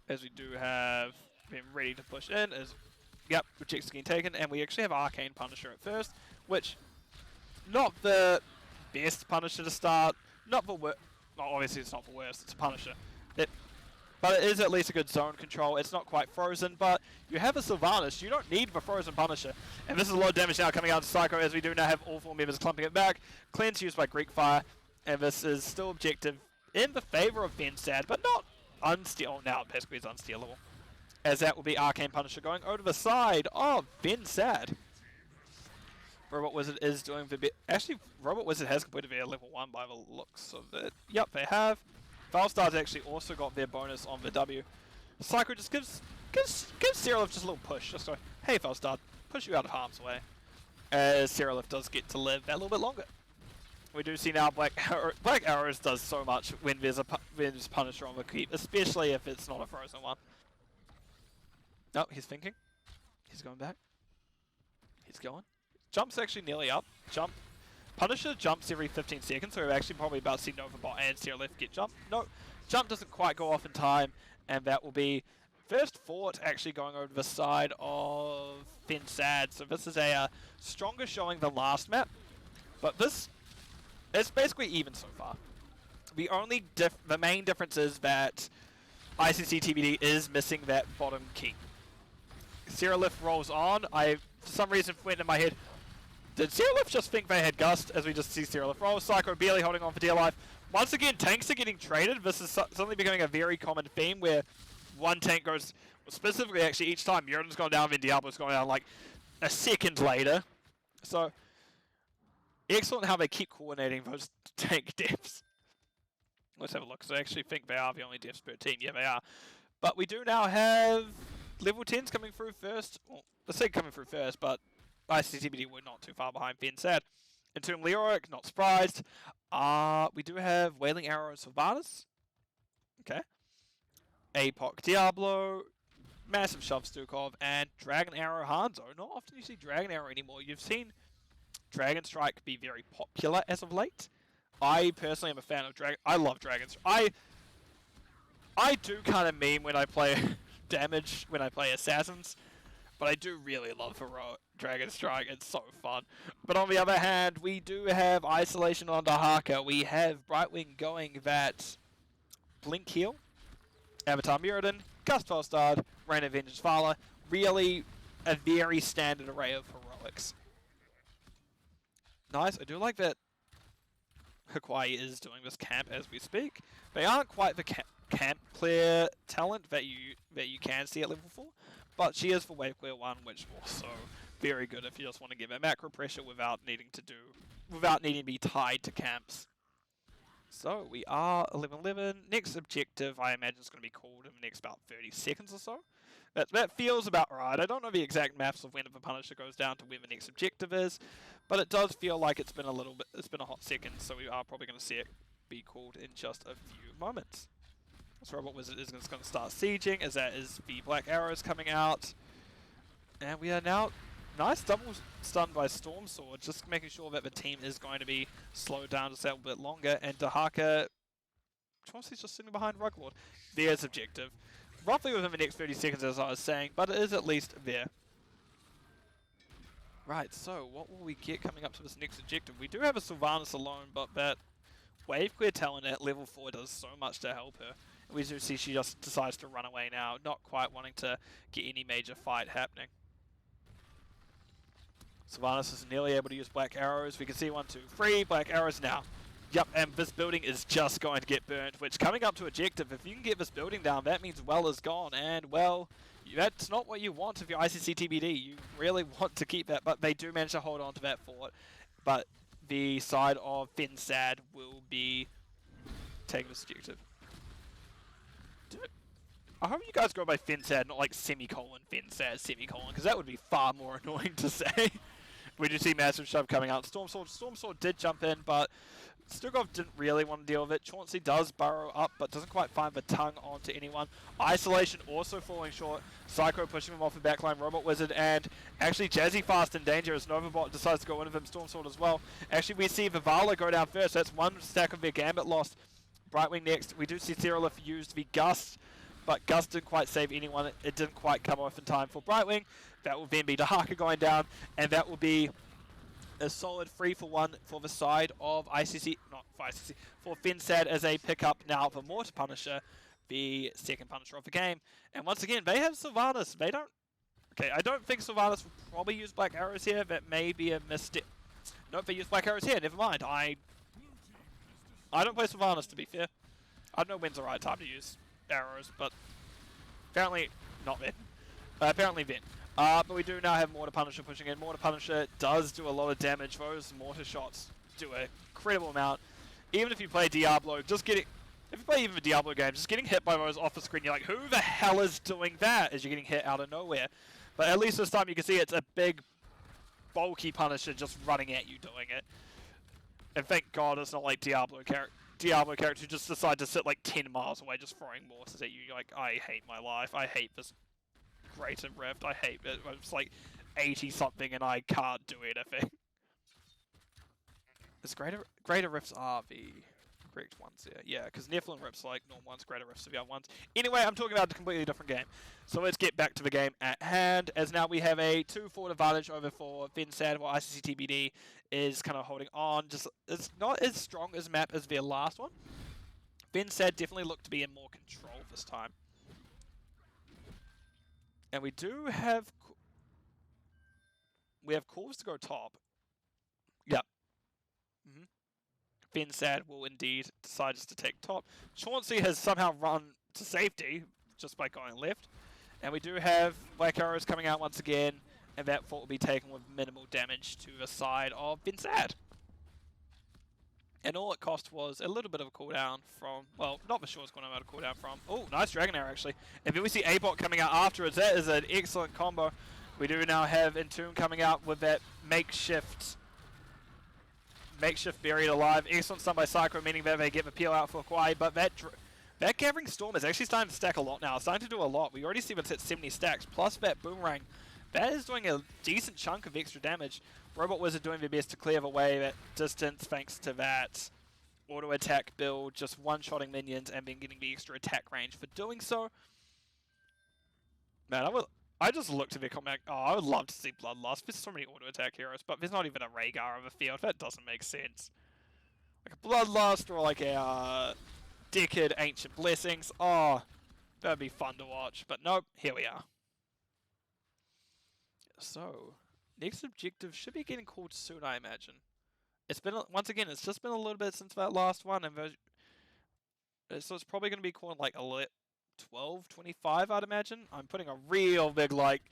As we do have been ready to push in, as yep, rejects getting taken, and we actually have Arcane Punisher at first, which not the best Punisher to start, not the worst. Well, obviously it's not the worst, it's a Punisher. But it is at least a good zone control. It's not quite frozen, but you have a Sylvanas. You don't need the frozen Punisher. And this is a lot of damage now coming out to Psycho, as we do now have all four members clumping it back. Cleanse used by Greek Fire, and this is still objective in the favor of fensad, but not unstealable. Now Pesky is unstealable, as that will be Arcane Punisher going over the side of fensad. Robot Wizard is doing the bit. Actually, Robot Wizard has completed their level 1 by the looks of it. Yep, they have. Valstar's actually also got their bonus on the W. Psycho just gives Cyrillif just a little push. Just go, hey Valstar, push you out of harm's way. As Cyrillif does get to live a little bit longer. We do see now Black Arrows does so much when there's Punisher on the keep, especially if it's not a frozen one. No, he's thinking. He's going back. He's going. Jump's actually nearly up. Jump. Punisher jumps every 15 seconds, so we're actually probably about to see Novabot and Cyrillif get jumped. No, jump doesn't quite go off in time, and that will be first fort actually going over the side of fensad. So this is a stronger showing than last map, but this is basically even so far. The main difference is that ICC TBD is missing that bottom key. Cyrillif rolls on. For some reason went in my head, did Cyrillif just think they had Gust, as we just see Cyrillif roll? Psycho barely holding on for dear life. Once again, tanks are getting traded. This is suddenly becoming a very common theme where one tank goes, well, specifically actually each time Muriden's gone down, then Diablo's gone down like a second later. So, excellent how they keep coordinating those tank deaths. Let's have a look. So I actually think they are the only deaths per team. Yeah, they are. But we do now have level 10's coming through first. Well, let's say coming through first, but ICC TBD were not too far behind fensad. Entomb Leoric, not surprised. We do have Wailing Arrow Sylvanas. Okay. Apoc Diablo, Massive Shove Stukov, and Dragon Arrow Hanzo. Not often you see Dragon Arrow anymore. You've seen Dragon Strike be very popular as of late. I personally am a fan of Dragon. I love Dragon Strike. I do kind of meme when I play damage, when I play Assassins, but I do really love Heroic Dragon Strike. It's so fun. But on the other hand, we do have Isolation on Dahaka. We have Brightwing going that Blink Heal, Avatar Mirrodin, Gust Fostard, Rain of Vengeance Fala. Really a very standard array of heroics. Nice. I do like that Hawaii is doing this camp as we speak. They aren't quite the camp clear talent that you can see at level 4, but she is for wave clear 1, which also very good if you just want to give it macro pressure without needing to be tied to camps. So we are 11-11. Next objective, I imagine, is going to be called in the next about 30 seconds or so. That feels about right. I don't know the exact maths of when the Punisher goes down to where the next objective is, but it does feel like it's been a hot second, so we are probably going to see it be called in just a few moments. So Robot Wizard is going to start sieging, as that is the Black Arrows coming out. And we are now nice double stun by Storm Sword, just making sure that the team is going to be slowed down just a little bit longer. And Dahaka, Chauncey's just sitting behind Ruglord. There's objective. Roughly within the next 30 seconds, as I was saying, but it is at least there. Right, so what will we get coming up to this next objective? We do have a Sylvanas alone, but that wave clear talent at level 4 does so much to help her. We do see she just decides to run away now, not quite wanting to get any major fight happening. Sylvanas is nearly able to use Black Arrows. We can see 1, 2, 3 Black Arrows now. Yep, and this building is just going to get burnt, which coming up to objective, if you can get this building down, that means well is gone, and well, that's not what you want if you're ICC TBD. You really want to keep that, but they do manage to hold on to that fort. But the side of fensad will be taking this objective. I hope you guys go by fensad, not like semicolon fensad semicolon, because that would be far more annoying to say. We do see Massive Shove coming out. Storm Sword did jump in, but Stukov didn't really want to deal with it. Chauncey does burrow up, but doesn't quite find the tongue onto anyone. Isolation also falling short. Psycho pushing him off the backline. Robot Wizard and actually Jazzy fast in danger as Novabot decides to go in with him. Storm Sword as well. Actually, we see Vivala go down first. That's one stack of their Gambit lost. Brightwing next. We do see Cyrillif used the Gust, but Gust didn't quite save anyone. It didn't quite come off in time for Brightwing. That will then be Dahaka going down, and that will be a solid 3-for-1 for the side of ICC, not for ICC, for fensad as a pickup now for Mortar Punisher, the second Punisher of the game. And once again, they have Sylvanas. They don't... Okay, I don't think Sylvanas will probably use Black Arrows here. That may be a misstep. Nope, they use Black Arrows here. Never mind. I don't play Sylvanas, to be fair. I don't know when's the right time to use arrows, but apparently not then. Apparently then. But we do now have Mortar Punisher pushing in. Mortar Punisher does do a lot of damage. Those mortar shots do an incredible amount. Even if you play Diablo, if you play even a Diablo game, just getting hit by those off the screen, you're like, who the hell is doing that? As you're getting hit out of nowhere. But at least this time you can see it's a big, bulky Punisher just running at you doing it. And thank God it's not like Diablo characters who just decide to sit like 10 miles away just throwing mortars at you. You're like, I hate my life. I hate this greater rift. I hate it. It's like 80 something and I can't do anything. Is greater rifts are the correct ones here. Yeah, because Nephilim rifts are like normal ones, greater rifts are the other ones. Anyway, I'm talking about a completely different game. So let's get back to the game at hand, as now we have a 2-fort advantage over for fensad, while ICC TBD is kind of holding on. Just it's not as strong as map as their last one. fensad definitely looked to be in more control this time. And we do have... We have calls to go top. Yep. fensad will indeed decide just to take top. Chauncey has somehow run to safety just by going left. And we do have Black Arrows coming out once again. And that fort will be taken with minimal damage to the side of fensad. And all it cost was a little bit of a cooldown from, well, not for sure it's going to have a cooldown from. Oh, nice Dragon Arrow actually. And then we see A-Bot coming out afterwards. That is an excellent combo. We do now have Entomb coming out with that makeshift Buried Alive. Excellent stun by Psycho, meaning that they get the peel out for Kawaii, but that Gathering Storm is actually starting to stack a lot now. It's starting to do a lot. We already see it's at 70 stacks, plus that Boomerang. That is doing a decent chunk of extra damage. Robot Wizard doing their best to clear away that distance thanks to that auto attack build, just one-shotting minions and then getting the extra attack range for doing so. Man, I just looked at the comment. Oh, I would love to see Bloodlust. There's so many auto attack heroes, but there's not even a Rhaegar of a field. That doesn't make sense. Like a Bloodlust or like a Decade Ancient Blessings. Oh, that'd be fun to watch. But nope, here we are. So, next objective should be getting called soon, I imagine. It's been, once again, it's just been a little bit since that last one, and so it's probably going to be called like 12:25, I'd imagine. I'm putting a real big, like,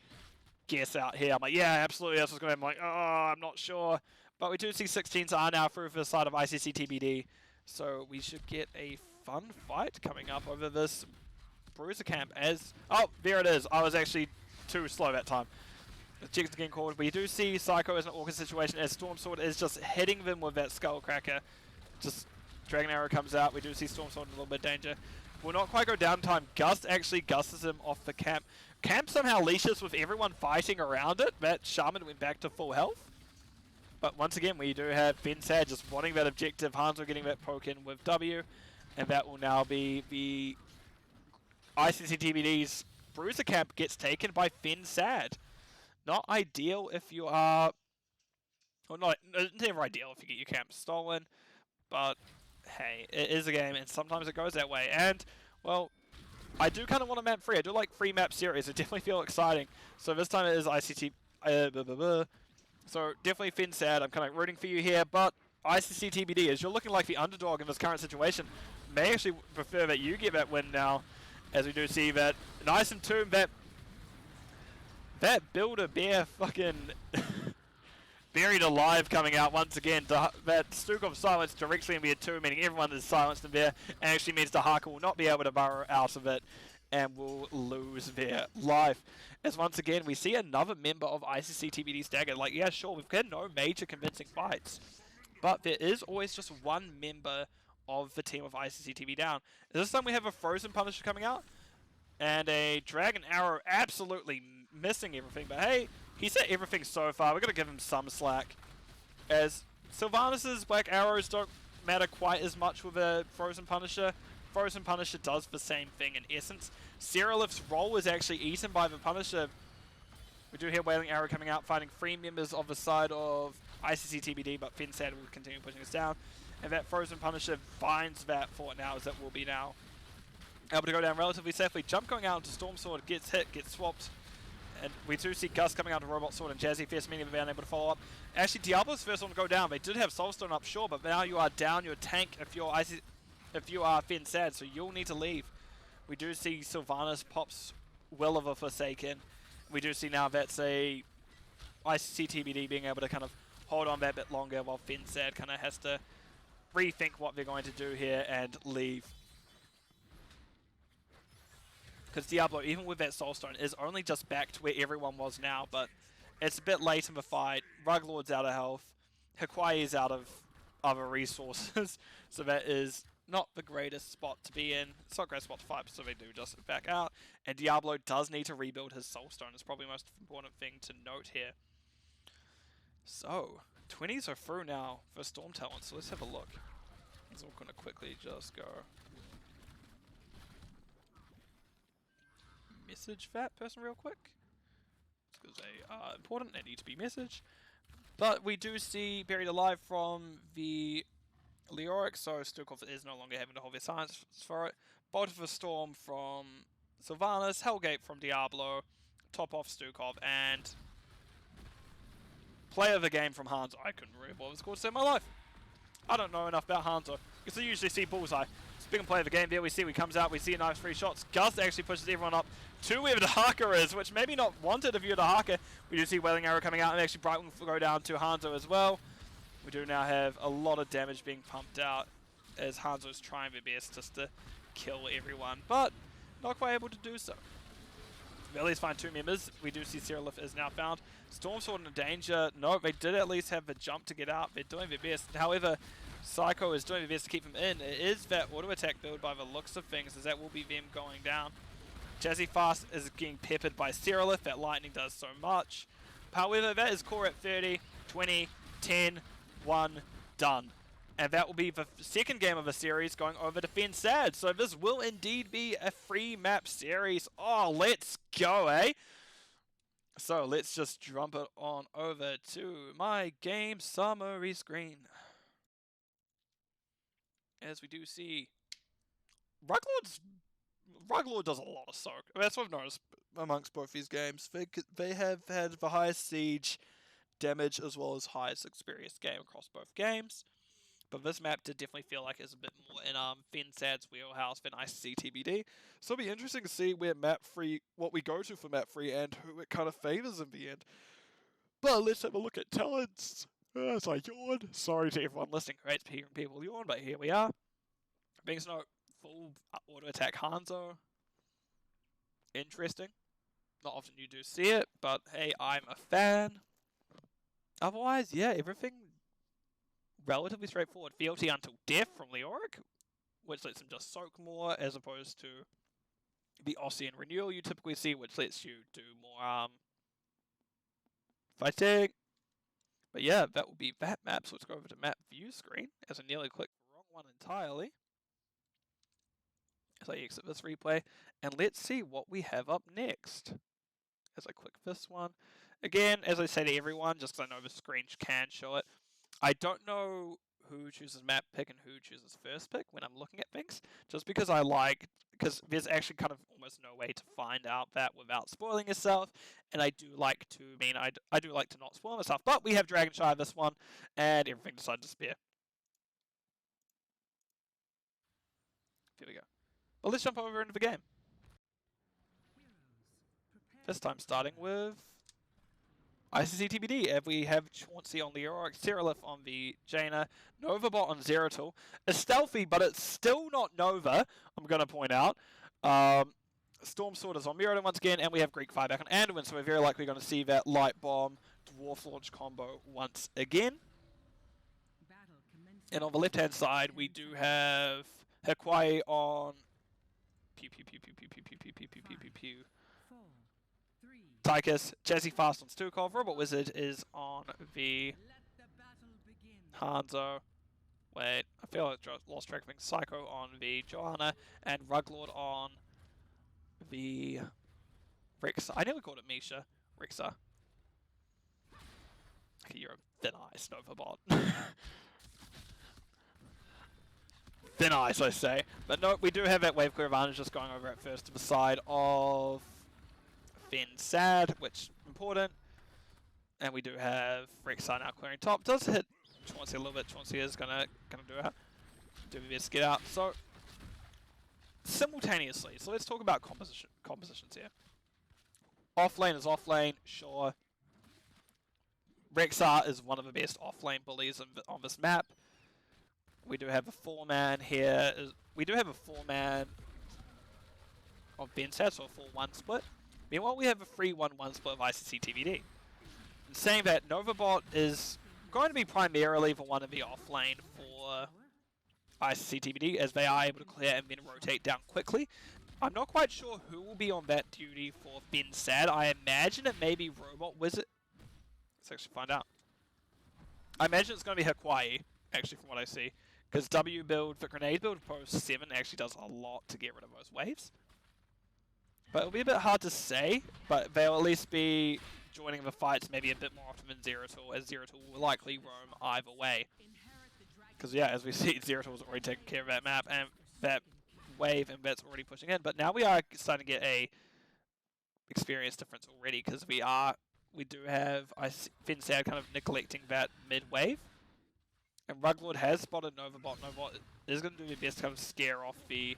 guess out here. I'm like, yeah, absolutely, that's what's going to happen. I'm like, oh, I'm not sure. But we do see 16s are now through for the side of ICC TBD, so we should get a fun fight coming up over this Bruiser camp as... Oh, there it is. I was actually too slow that time. The chicks getting called. We do see Psycho as an Orca situation as Storm Sword is just hitting them with that Skullcracker. Just Dragon Arrow comes out. We do see Storm Sword in a little bit of danger. Will not quite go down time. Gust actually gusses him off the camp. Camp somehow leashes with everyone fighting around it. That Shaman went back to full health. But once again, we do have fensad just wanting that objective. Hanzo getting that poke in with W. And that will now be the ICC TBD's Bruiser camp gets taken by fensad. Not ideal if you are... Well, not never ideal if you get your camp stolen. But, hey, it is a game, and sometimes it goes that way. And, well, I do kind of want a map free. I do like free map series. It definitely feel exciting. So this time it is ICT... So, definitely fensad. I'm kind of rooting for you here. But ICC TBD, as you're looking like the underdog in this current situation, may actually prefer that you get that win now. As we do see that nice Entomb, that Build-A-Bear fucking Buried Alive coming out once again. That Stukov silence directly in the Entomb, meaning everyone is silenced in there, and actually means the Haka will not be able to burrow out of it and will lose their life. As once again, we see another member of ICC TBD's dagger. Like, yeah, sure, we've had no major convincing fights, but there is always just one member of the team of ICC TBD down. This time we have a Frozen Punisher coming out, and a Dragon Arrow absolutely missing everything, but hey, he's hit everything so far. We're going to give him some slack, as Sylvanus's Black Arrows don't matter quite as much with a Frozen Punisher. Frozen Punisher does the same thing in essence. Seralift's role is actually eaten by the Punisher. We do hear Wailing Arrow coming out, fighting 3 members of the side of ICC TBD, but fensad will continue pushing us down. And that Frozen Punisher finds that fort now, as that will be now able to go down relatively safely. Jump going out into Storm Sword, gets hit, gets swapped. And we do see Gus coming out to Robot Sword and Jazzy Fist, meaning they're unable to follow up. Actually, Diablo's first one to go down. They did have Soulstone up, sure, but now you are down your tank if you are fensad, so you'll need to leave. We do see Sylvanus pops Will of a Forsaken. We do see now that's a ICC TBD being able to kind of hold on that bit longer, while fensad kind of has to rethink what they're going to do here and leave. Because Diablo, even with that Soulstone, is only just back to where everyone was now, but it's a bit late in the fight. Ruglord's out of health. Hakwai is out of other resources, so that is not the greatest spot to be in. It's not a great spot to fight, so they do just back out. And Diablo does need to rebuild his Soulstone. It's probably the most important thing to note here. So, 20s are through now for Storm Talent, so let's have a look. So we're going to quickly just go message that person real quick, because they are important, they need to be messaged. But we do see Buried Alive from the Leoric, so Stukov is no longer having to hold their silence for it. Bolt of a Storm from Sylvanus, Hellgate from Diablo, top off Stukov, and Play of the Game from Hanzo. I couldn't remember what it was called to save my life. I don't know enough about Hanzo, because I usually see Bullseye. Speaking Play of the Game, there we see, he comes out, we see a nice 3 shots. Gus actually pushes everyone up to where the Haka is, which maybe not wanted of you, the Haka. We do see Wailing Arrow coming out, and actually Brightwing will go down to Hanzo as well. We do now have a lot of damage being pumped out as Hanzo's trying their best just to kill everyone, but not quite able to do so. We at least find 2 members. We do see Seraph is now found. Stormsword in danger. No, they did at least have the jump to get out. They're doing their best. However, Psycho is doing their best to keep him in. It is that auto attack build by the looks of things, as that will be them going down. Jazzy Fast is getting peppered by Seraph. That lightning does so much. However, that is core at 30, 20, 10, 1, done. And that will be the second game of the series going over to fensad. So this will indeed be a free map series. Oh, let's go, eh? So let's just jump it on over to my game summary screen. As we do see, Ruglord does a lot of soak. That's what I've noticed amongst both these games. They have had the highest siege damage as well as highest experience game across both games. But this map did definitely feel like it's a bit more in fensad's wheelhouse than ICC TBD. So it'll be interesting to see where map 3, what we go to for map 3 and who it kind of favors in the end. But let's have a look at talents. As I yawn. Sorry to everyone listening. Great to hearing people yawn, but here we are. Being no full auto attack Hanzo. Interesting. Not often you do see it, but hey, I'm a fan. Otherwise, yeah, everything relatively straightforward. Fealty until death from Leoric, which lets him just soak more, as opposed to the Ossian renewal you typically see, which lets you do more fighting. But yeah, that will be that map. So let's go over to map view screen, as I nearly clicked the wrong one entirely. As I exit this replay, and let's see what we have up next. As I click this one. Again, as I say to everyone, just because I know the screen can show it, I don't know who chooses map pick and who chooses first pick when I'm looking at things, just because because there's actually kind of almost no way to find out that without spoiling yourself, and I do like to not spoil myself, but we have Dragonshy this one, and everything decided to spare. Here we go. Well, let's jump over into the game. This time starting with ICC TBD, and we have Chauncey on the Leoric, Seraph on the Jaina, Novabot on Zeratul. It's stealthy, but it's still not Nova, I'm going to point out. Stormsword is on Mirrodin once again, and we have Greek Fire back on Anduin, so we're very likely going to see that Light Bomb Dwarf Launch combo once again. And on the left-hand side, we do have Hekwai on Pew Pew Pew Pew Pew Pew Pew Pew Pew Pew Pew Pew Pew. Tychus, Jazzy Fast on Stukov, Robot Wizard is on the Hanzo. Wait, I feel like I lost track of things. Psycho on the Johanna, and Ruglord on the Rixa. I nearly called it Misha. Rixa. Okay, you're a thin ice, Novabot. Thin ice, I say. But no, we do have that wave clear advantage just going over at first to the side of fensad, which is important. And we do have Rixa now clearing top. Does hit Chauncey a little bit. Chauncey is gonna do it. Do the best to get out. So simultaneously, so let's talk about compositions here. Off lane is off lane, sure. Rixa is one of the best off lane bullies on this map. We do have a 4-man here. We do have a 4-man of fensad, so a 4-1 split. Meanwhile, we have a 3-1-1 split of ICC TBD. And saying that, Novabot is going to be primarily the one in the off lane for ICC TBD, as they are able to clear and then rotate down quickly. I'm not quite sure who will be on that duty for fensad. I imagine it may be Robot Wizard. Let's actually find out. I imagine it's going to be Hekwai, actually, from what I see. Because W build, the grenade build post 7 actually does a lot to get rid of those waves. But it'll be a bit hard to say, but they'll at least be joining the fights maybe a bit more often than Zeratul, as Zeratul will likely roam either way. Because yeah, as we see, Zeratul's already taken care of that map, and that wave, and that's already pushing in. But now we are starting to get a experience difference already, because we do have fensad kind of neglecting that mid-wave. And Ruglord has spotted Novabot. Novabot is going to do their best to kind of scare off the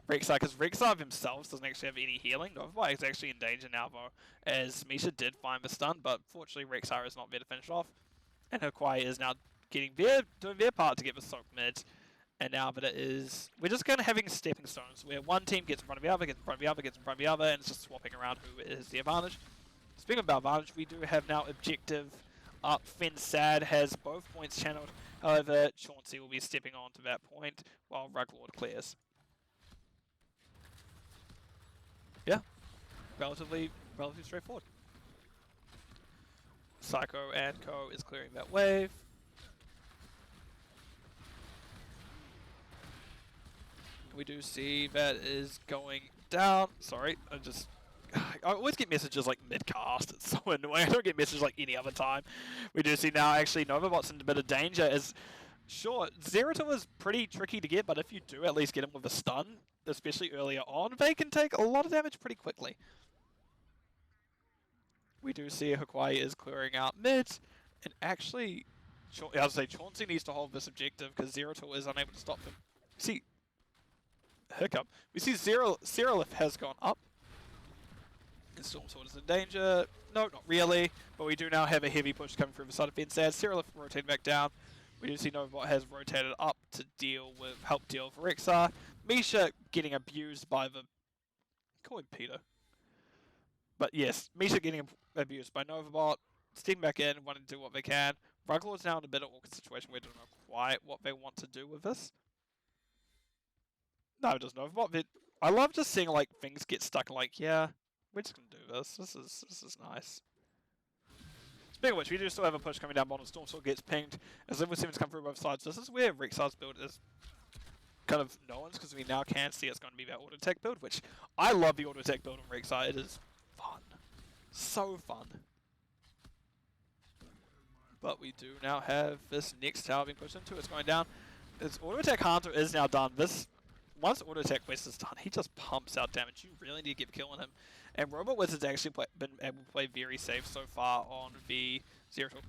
Rixa, because Rixa himself doesn't actually have any healing. Novabot is actually in danger now, though, as Misha did find the stun, but fortunately Rixa is not there to finish off. And Hekwai is now doing their part to get the soak mid. And now that it is, we're just kind of having stepping stones where one team gets in front of the other, gets in front of the other, gets in front of the other, and it's just swapping around who is the advantage. Speaking about advantage, we do have now objective up. Fensad has both points channeled. However, Chauncey will be stepping on to that point while Ruglord clears. Yeah, relatively straightforward. Psycho and Co is clearing that wave. We do see that is going down. Sorry, I always get messages like mid-cast. It's so annoying. I don't get messages like any other time. We do see now actually Novabot's in a bit of danger. As sure, Zeratul is pretty tricky to get, but if you do at least get him with a stun, especially earlier on, they can take a lot of damage pretty quickly. We do see Hawaii is clearing out mid, and actually, I would say Chauncey needs to hold this objective because Zeratul is unable to stop him. See. Hiccup. We see Zeralith has gone up. And Storm Sword is in danger. No, not really. But we do now have a heavy push coming through the side of fensad. Zeralith rotating back down. We do see Novabot has rotated up to help deal with Rexar. Misha getting abused by the... Call him Peter. But yes, Misha getting abused by Novabot. Steam back in, wanting to do what they can. Ruglord's now in a bit of awkward situation where they don't know quite what they want to do with this. No, it doesn't know. I love just seeing like things get stuck. Like, yeah, we're just gonna do this. This is nice. Speaking of which, we do still have a push coming down bottom. Stormsword gets pinged as Level 7's come through both sides. This is where Rexar's build is kind of known because we now can see it's going to be that auto attack build, which I love the auto attack build on Rexar. It is fun, so fun. But we do now have this next tower being pushed into. It's going down. This auto attack Hunter is now done. Once auto attack West is done, he just pumps out damage. You really need to get kill on him. And Robot Wizard's actually been able to play very safe so far on the Zeratul.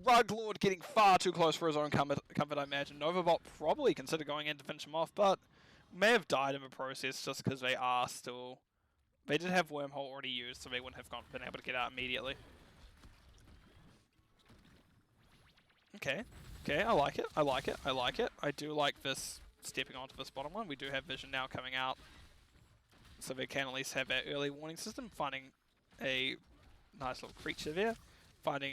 Ruglord getting far too close for his own comfort, I imagine. Novabot probably considered going in to finish him off, but may have died in the process just because they are still... They did have Wormhole already used, so they wouldn't have been able to get out immediately. Okay, I like it, I like it, I like it. I do like this stepping onto this bottom one. We do have vision now coming out, so they can at least have that early warning system, finding a nice little creature there, finding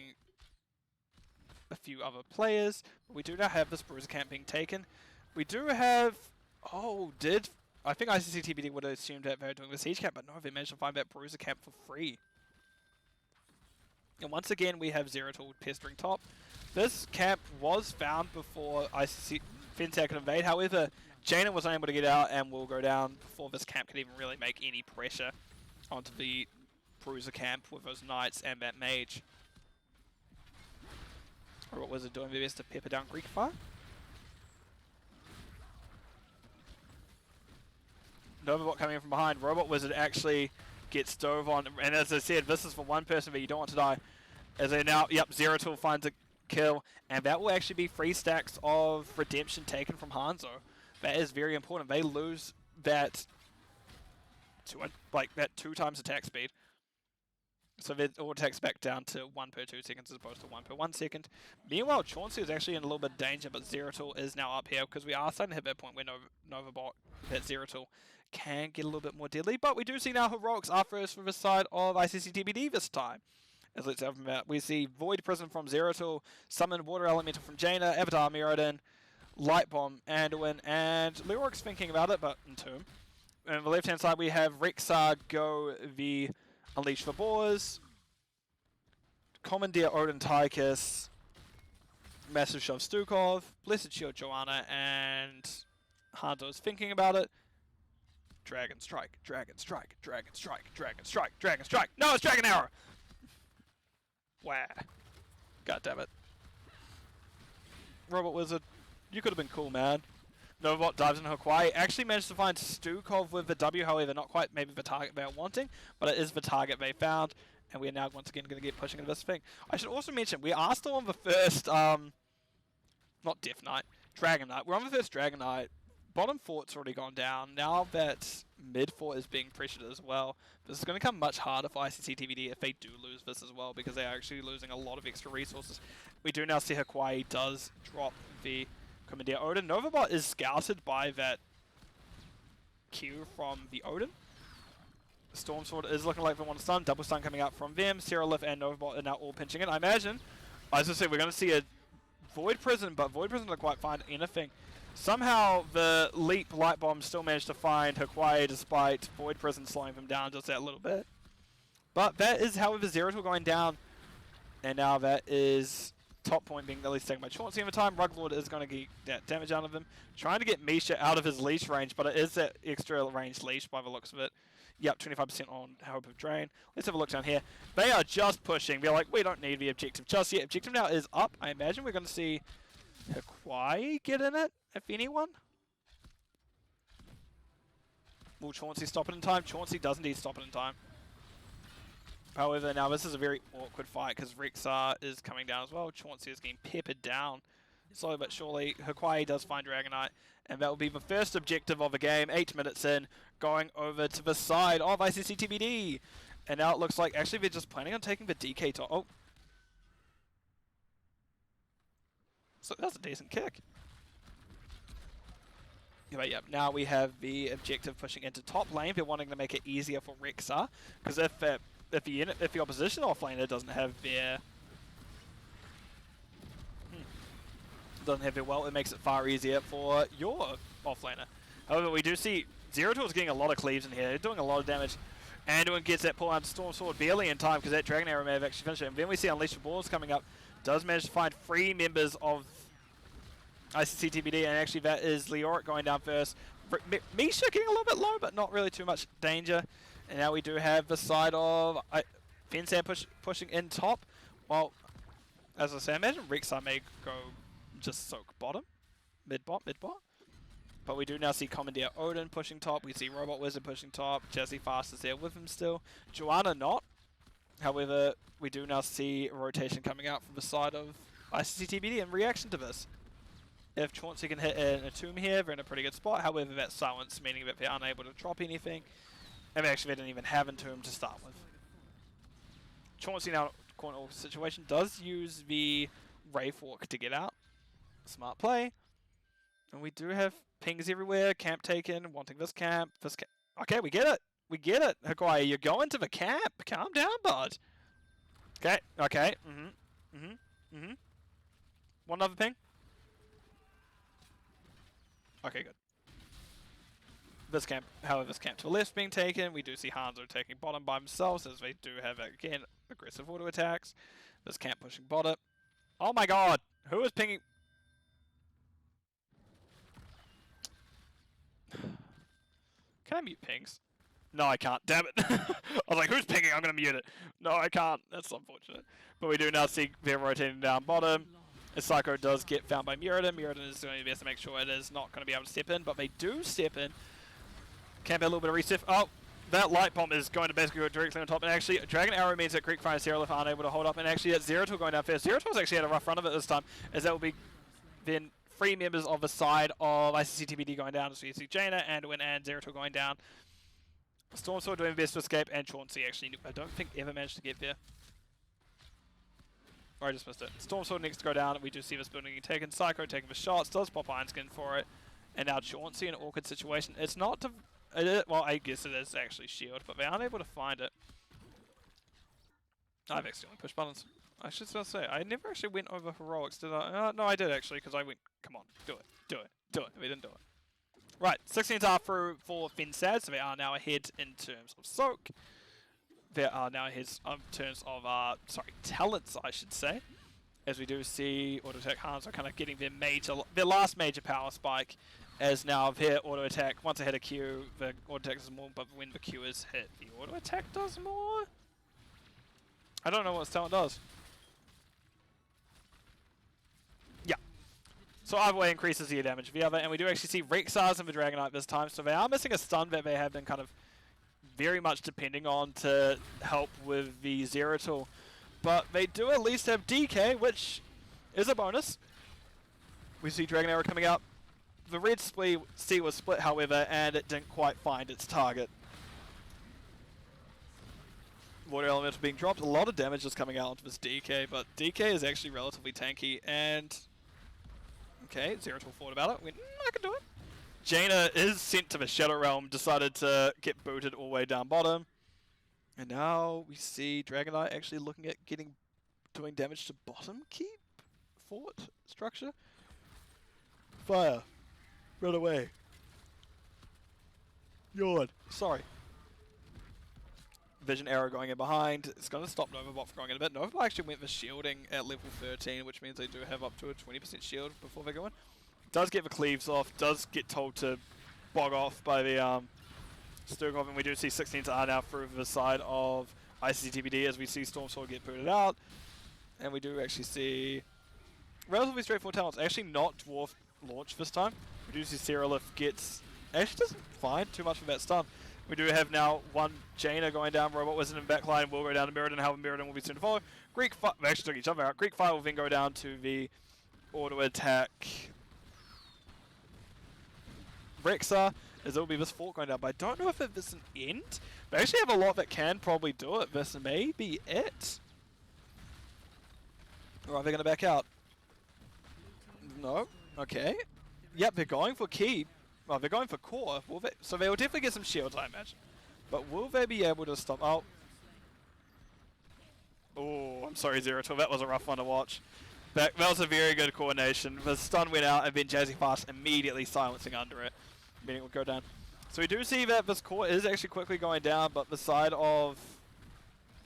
a few other players. But we do now have this bruiser camp being taken. We do have... I think ICC TBD would have assumed that they were doing the siege camp, but no, they managed to find that bruiser camp for free. And once again, we have Zeratul pestering top. This camp was found before ICC fensad could invade. However, Jaina was unable to get out and will go down before this camp could even really make any pressure onto the bruiser camp with those knights and that mage. Or what was it doing their best to pepper down Greek fire? Novabot coming in from behind. Robot Wizard actually gets dove on, and as I said, this is for one person that you don't want to die. As they now, yep, Zeratul finds a kill, and that will actually be 3 stacks of redemption taken from Hanzo. That is very important. They lose that 2 times attack speed. So it all attacks back down to 1 per 2 seconds as opposed to 1 per 1 second. Meanwhile, Chauncey is actually in a little bit of danger, but Zeratul is now up here because we are starting to hit that point where Novabot, that Zeratul, can get a little bit more deadly. But we do see now Heroics are first for the side of ICC TBD this time. As let's have them out. We see Void Prison from Zeratul, Summon Water Elemental from Jaina, Avatar Mirrodin, Light Bomb Anduin, and Leoric's thinking about it, but Entomb. And on the left hand side we have Rexar go the Unleash the Boars, Commandeer Odin Tychus, Massive Shove Stukov, Blessed Shield Joanna, and Hanto's thinking about it. Dragon Strike, Dragon Strike, Dragon Strike, Dragon Strike, Dragon Strike. No, it's Dragon Arrow! Wow. God damn it. Robot Wizard, you could have been cool, man. Novabot dives into Hawaii. Actually managed to find Stukov with the W, however, not quite maybe the target they were wanting, but it is the target they found, and we are now once again going to get pushing into this thing. I should also mention, we are still on the first, not Death Knight, Dragon Knight. We're on the first Dragon Knight. Bottom fort's already gone down. Now that mid fort is being pressured as well, This is going to come much harder for ICC TBD if they do lose this as well, because they are actually losing a lot of extra resources. We do now see Hawaii does drop the Commandeer Odin. Novabot is scouted by that Q from the Odin. Storm Sword is looking like they want to stun. Double stun coming out from them. Serolith and Novabot are now all pinching in. I imagine, as I said, we're going to see a Void Prison, but Void Prison doesn't quite find anything. Somehow the Leap Light Bomb still managed to find Hawaii despite Void Prison slowing them down just that little bit. But that is, however, Zeratul going down. And now that is top point being at least taken by Chauncey in the time. Ruglord is going to get that damage out of him. Trying to get Misha out of his leash range, but it is that extra range leash by the looks of it. Yep, 25% on Hope of Drain. Let's have a look down here. They are just pushing. They're like, we don't need the objective just yet. Objective now is up. I imagine we're going to see Hawaii get in it, if anyone. Will Chauncey stop it in time? Chauncey does indeed stop it in time. However, now this is a very awkward fight because Rexar is coming down as well. Chauncey is getting peppered down slowly but surely. Hawaii does find Dragonite, and that will be the first objective of the game. 8 minutes in, going over to the side of ICC TBD. And now it looks like actually they're just planning on taking the DK top. Oh. So that's a decent kick. But yeah, now we have the objective pushing into top lane. They're wanting to make it easier for Rexar, because if the opposition offlaner doesn't have their well, it makes it far easier for your offlaner. However, we do see Zeratul is getting a lot of cleaves in here. They're doing a lot of damage. Anduin gets that pull out Storm Sword barely in time because that Dragon Arrow may have actually finished it. And then we see Unleash the Balls coming up. Does manage to find 3 members of ICC TBD, and actually that is Leoric going down first. Misha getting a little bit low, but not really too much danger. And now we do have the side of fensad pushing in top. Well, as I say, I imagine Rexar may go just soak bottom, mid-bot. But we do now see Commandeer Odin pushing top. We see Robot Wizard pushing top. Jesse Fast is there with him still. Joanna not. However, we do now see a rotation coming out from the side of ICC TBD in reaction to this. If Chauncey can hit a tomb here, they're in a pretty good spot. However, that's silence, meaning that they're unable to drop anything. And actually, they didn't even have a tomb to start with. Chauncey now, corner situation, does use the Wraith Walk to get out. Smart play. And we do have pings everywhere. Camp taken, wanting this camp. Okay, we get it. We get it. Hawaii, you're going to the camp. Calm down, bud. Okay. One other ping. Okay, good. This camp, however, this camp to the left being taken. We do see Hanzo taking bottom by themselves, as they do have, again, aggressive auto attacks. This camp pushing bottom. Oh my god! Who is pinging? Can I mute pings? No, I can't. Damn it. I was like, who's pinging? I'm going to mute it. No, I can't. That's unfortunate. But we do now see they're rotating down bottom. As Psycho does get found by Muradin. Muradin is doing his best to make sure it is not going to be able to step in, but they do step in. Camp a little bit of reset. Oh, that light bomb is going to basically go directly on top. And actually, Dragon Arrow means that Creekfire and Serolith aren't able to hold up. And actually, that's Zeratul going down first. Zeratul's actually had a rough run of it this time, as that will be then 3 members of the side of ICC TBD going down. So you see Jaina, Anduin, and Zeratul going down. Storm Sword doing best to escape, and Chauncey actually, I don't think ever managed to get there. Or I just missed it. Storm Sword needs to go down, and we do see this building getting taken. Psycho taking the shots, does pop Iron Skin for it. And now Chauncey in an awkward situation. It's not to... well, I guess it is actually shield, but they aren't able to find it. I've accidentally pushed buttons. I should still say, I never actually went over heroics, did I? No, I did actually, because I went, come on, do it. We didn't do it. Right, 16s are through for fensad, so they are now ahead in terms of soak. They are now ahead in terms of, talents, I should say. As we do see Auto Attack Hanzo kind of getting their last major power spike, as now their Auto Attack, once they hit a Q, the Auto Attack does more, but when the Q is hit, the Auto Attack does more? I don't know what this talent does. Yeah. So either way increases the damage of the other, and we do actually see Rexars and the Dragonite this time, so they are missing a stun that they have been kind of very much depending on to help with the Zeratul. But they do at least have DK, which is a bonus. We see Dragon Arrow coming up. The red C was split, however, and it didn't quite find its target. Water Elemental being dropped. A lot of damage just coming out onto this DK, but DK is actually relatively tanky, and... Okay, Zeratul thought about it. Went, I can do it. Jaina is sent to the Shadow Realm, decided to get booted all the way down bottom. And now we see Dragon Knight actually looking at doing damage to bottom keep fort structure. Fire. Run away. Yawn. Sorry. Vision arrow going in behind. It's going to stop Novabot from going in a bit. Novabot actually went for shielding at level 13, which means they do have up to a 20% shield before they go in. Does get the cleaves off, does get told to bog off by the Sturkov, and we do see 16 to R now through the side of ICC TBD as we see Stormsword get booted out. And we do actually see relatively straightforward talents. Actually not Dwarf launch this time. We do see Seralith gets... Actually doesn't find too much of that stun. We do have now one Jaina going down. Robot was in the backline. Will go down to Mirrodin. However, Mirrodin will be soon to follow. Greek Fire... They actually took each other out. Greek Fire will then go down to the auto attack. Rexar, as it will be this fort going down. But I don't know if it's an end. They actually have a lot that can probably do it. This may be it. Or are they going to back out? No. Okay. Yep, they're going for key. Well, they're going for core. Will they? So they will definitely get some shields, I imagine. But will they be able to stop? Oh. Oh, I'm sorry, Zeratul. That was a rough one to watch. That was a very good coordination. The stun went out and then Jazzy Fast immediately silencing under it. Meaning it will go down. So we do see that this core is actually quickly going down, but the side of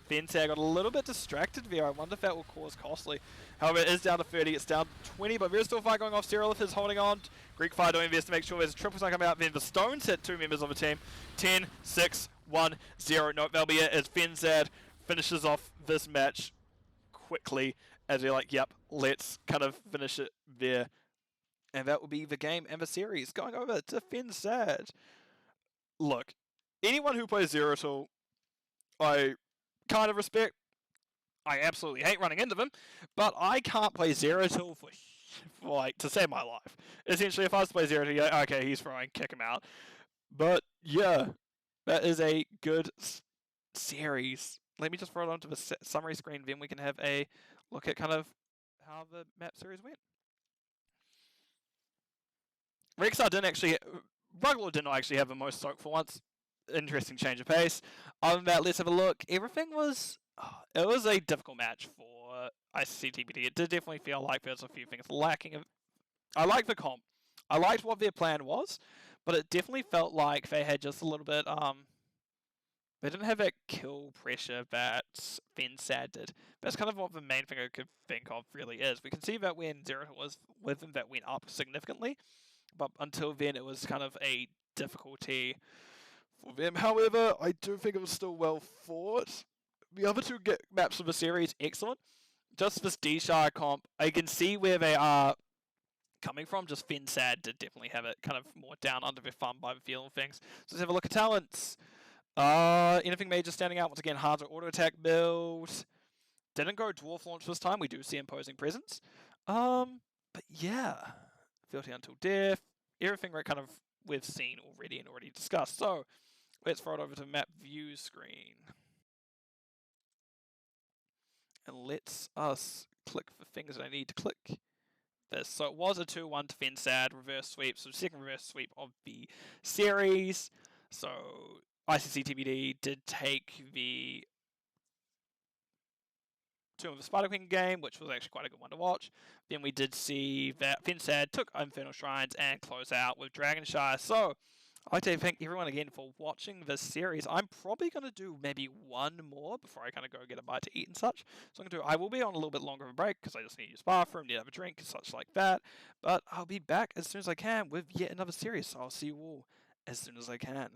fensad got a little bit distracted there. I wonder if that will cause costly. However, it is down to 30. It's down to 20, but there's still a fight going off. Seralith is holding on. Greek Fire doing this to make sure there's a triple stun coming out. Then the stones hit two members of the team. 10, 6, 1, 0. Nope, that'll be it as fensad finishes off this match quickly as they're like, yep, let's kind of finish it there. And that will be the game and the series. Going over to fensad. Look, anyone who plays Zeratul, I kind of respect. I absolutely hate running into them, but I can't play Zeratul for like to save my life. Essentially, if I was to play Zeratul, you're like, okay, he's throwing, kick him out. But yeah, that is a good series. Let me just throw it onto the summary screen, then we can have a look at kind of how the map series went. Rexar didn't actually... Ruglord did not actually have the most soak for once. Interesting change of pace. Other than that, let's have a look. Everything was... it was a difficult match for ICC TBD. It did definitely feel like there was a few things lacking. I liked the comp. I liked what their plan was, but it definitely felt like they had just a little bit... they didn't have that kill pressure that fensad did. That's kind of what the main thing I could think of really is. We can see that when Zeratul was with them, that went up significantly. But until then, it was kind of a difficulty for them. However, I do think it was still well fought. The other two maps of the series, excellent. Just this D-Shire comp, I can see where they are coming from. Just fensad did definitely have it kind of more down under their thumb by the feel of things. So let's have a look at talents. Anything major standing out? Once again, harder auto attack build. Didn't go dwarf launch this time. We do see imposing presence. But yeah. Fealty until death, everything kind of we've seen already and already discussed. So let's throw it over to map view screen. And let's us click the things that I need to click. This. So it was a 2-1 to fensad, reverse sweep, so second reverse sweep of the series. So ICC TBD did take the Tomb of the Spider Queen game, which was actually quite a good one to watch. Then we did see that fensad took Infernal Shrines and close out with Dragonshire. So I'd like to thank everyone again for watching this series. I'm probably going to do maybe one more before I kind of go get a bite to eat and such. So I will be on a little bit longer of a break because I just need to use the bathroom, need to have a drink and such like that. But I'll be back as soon as I can with yet another series. So I'll see you all as soon as I can.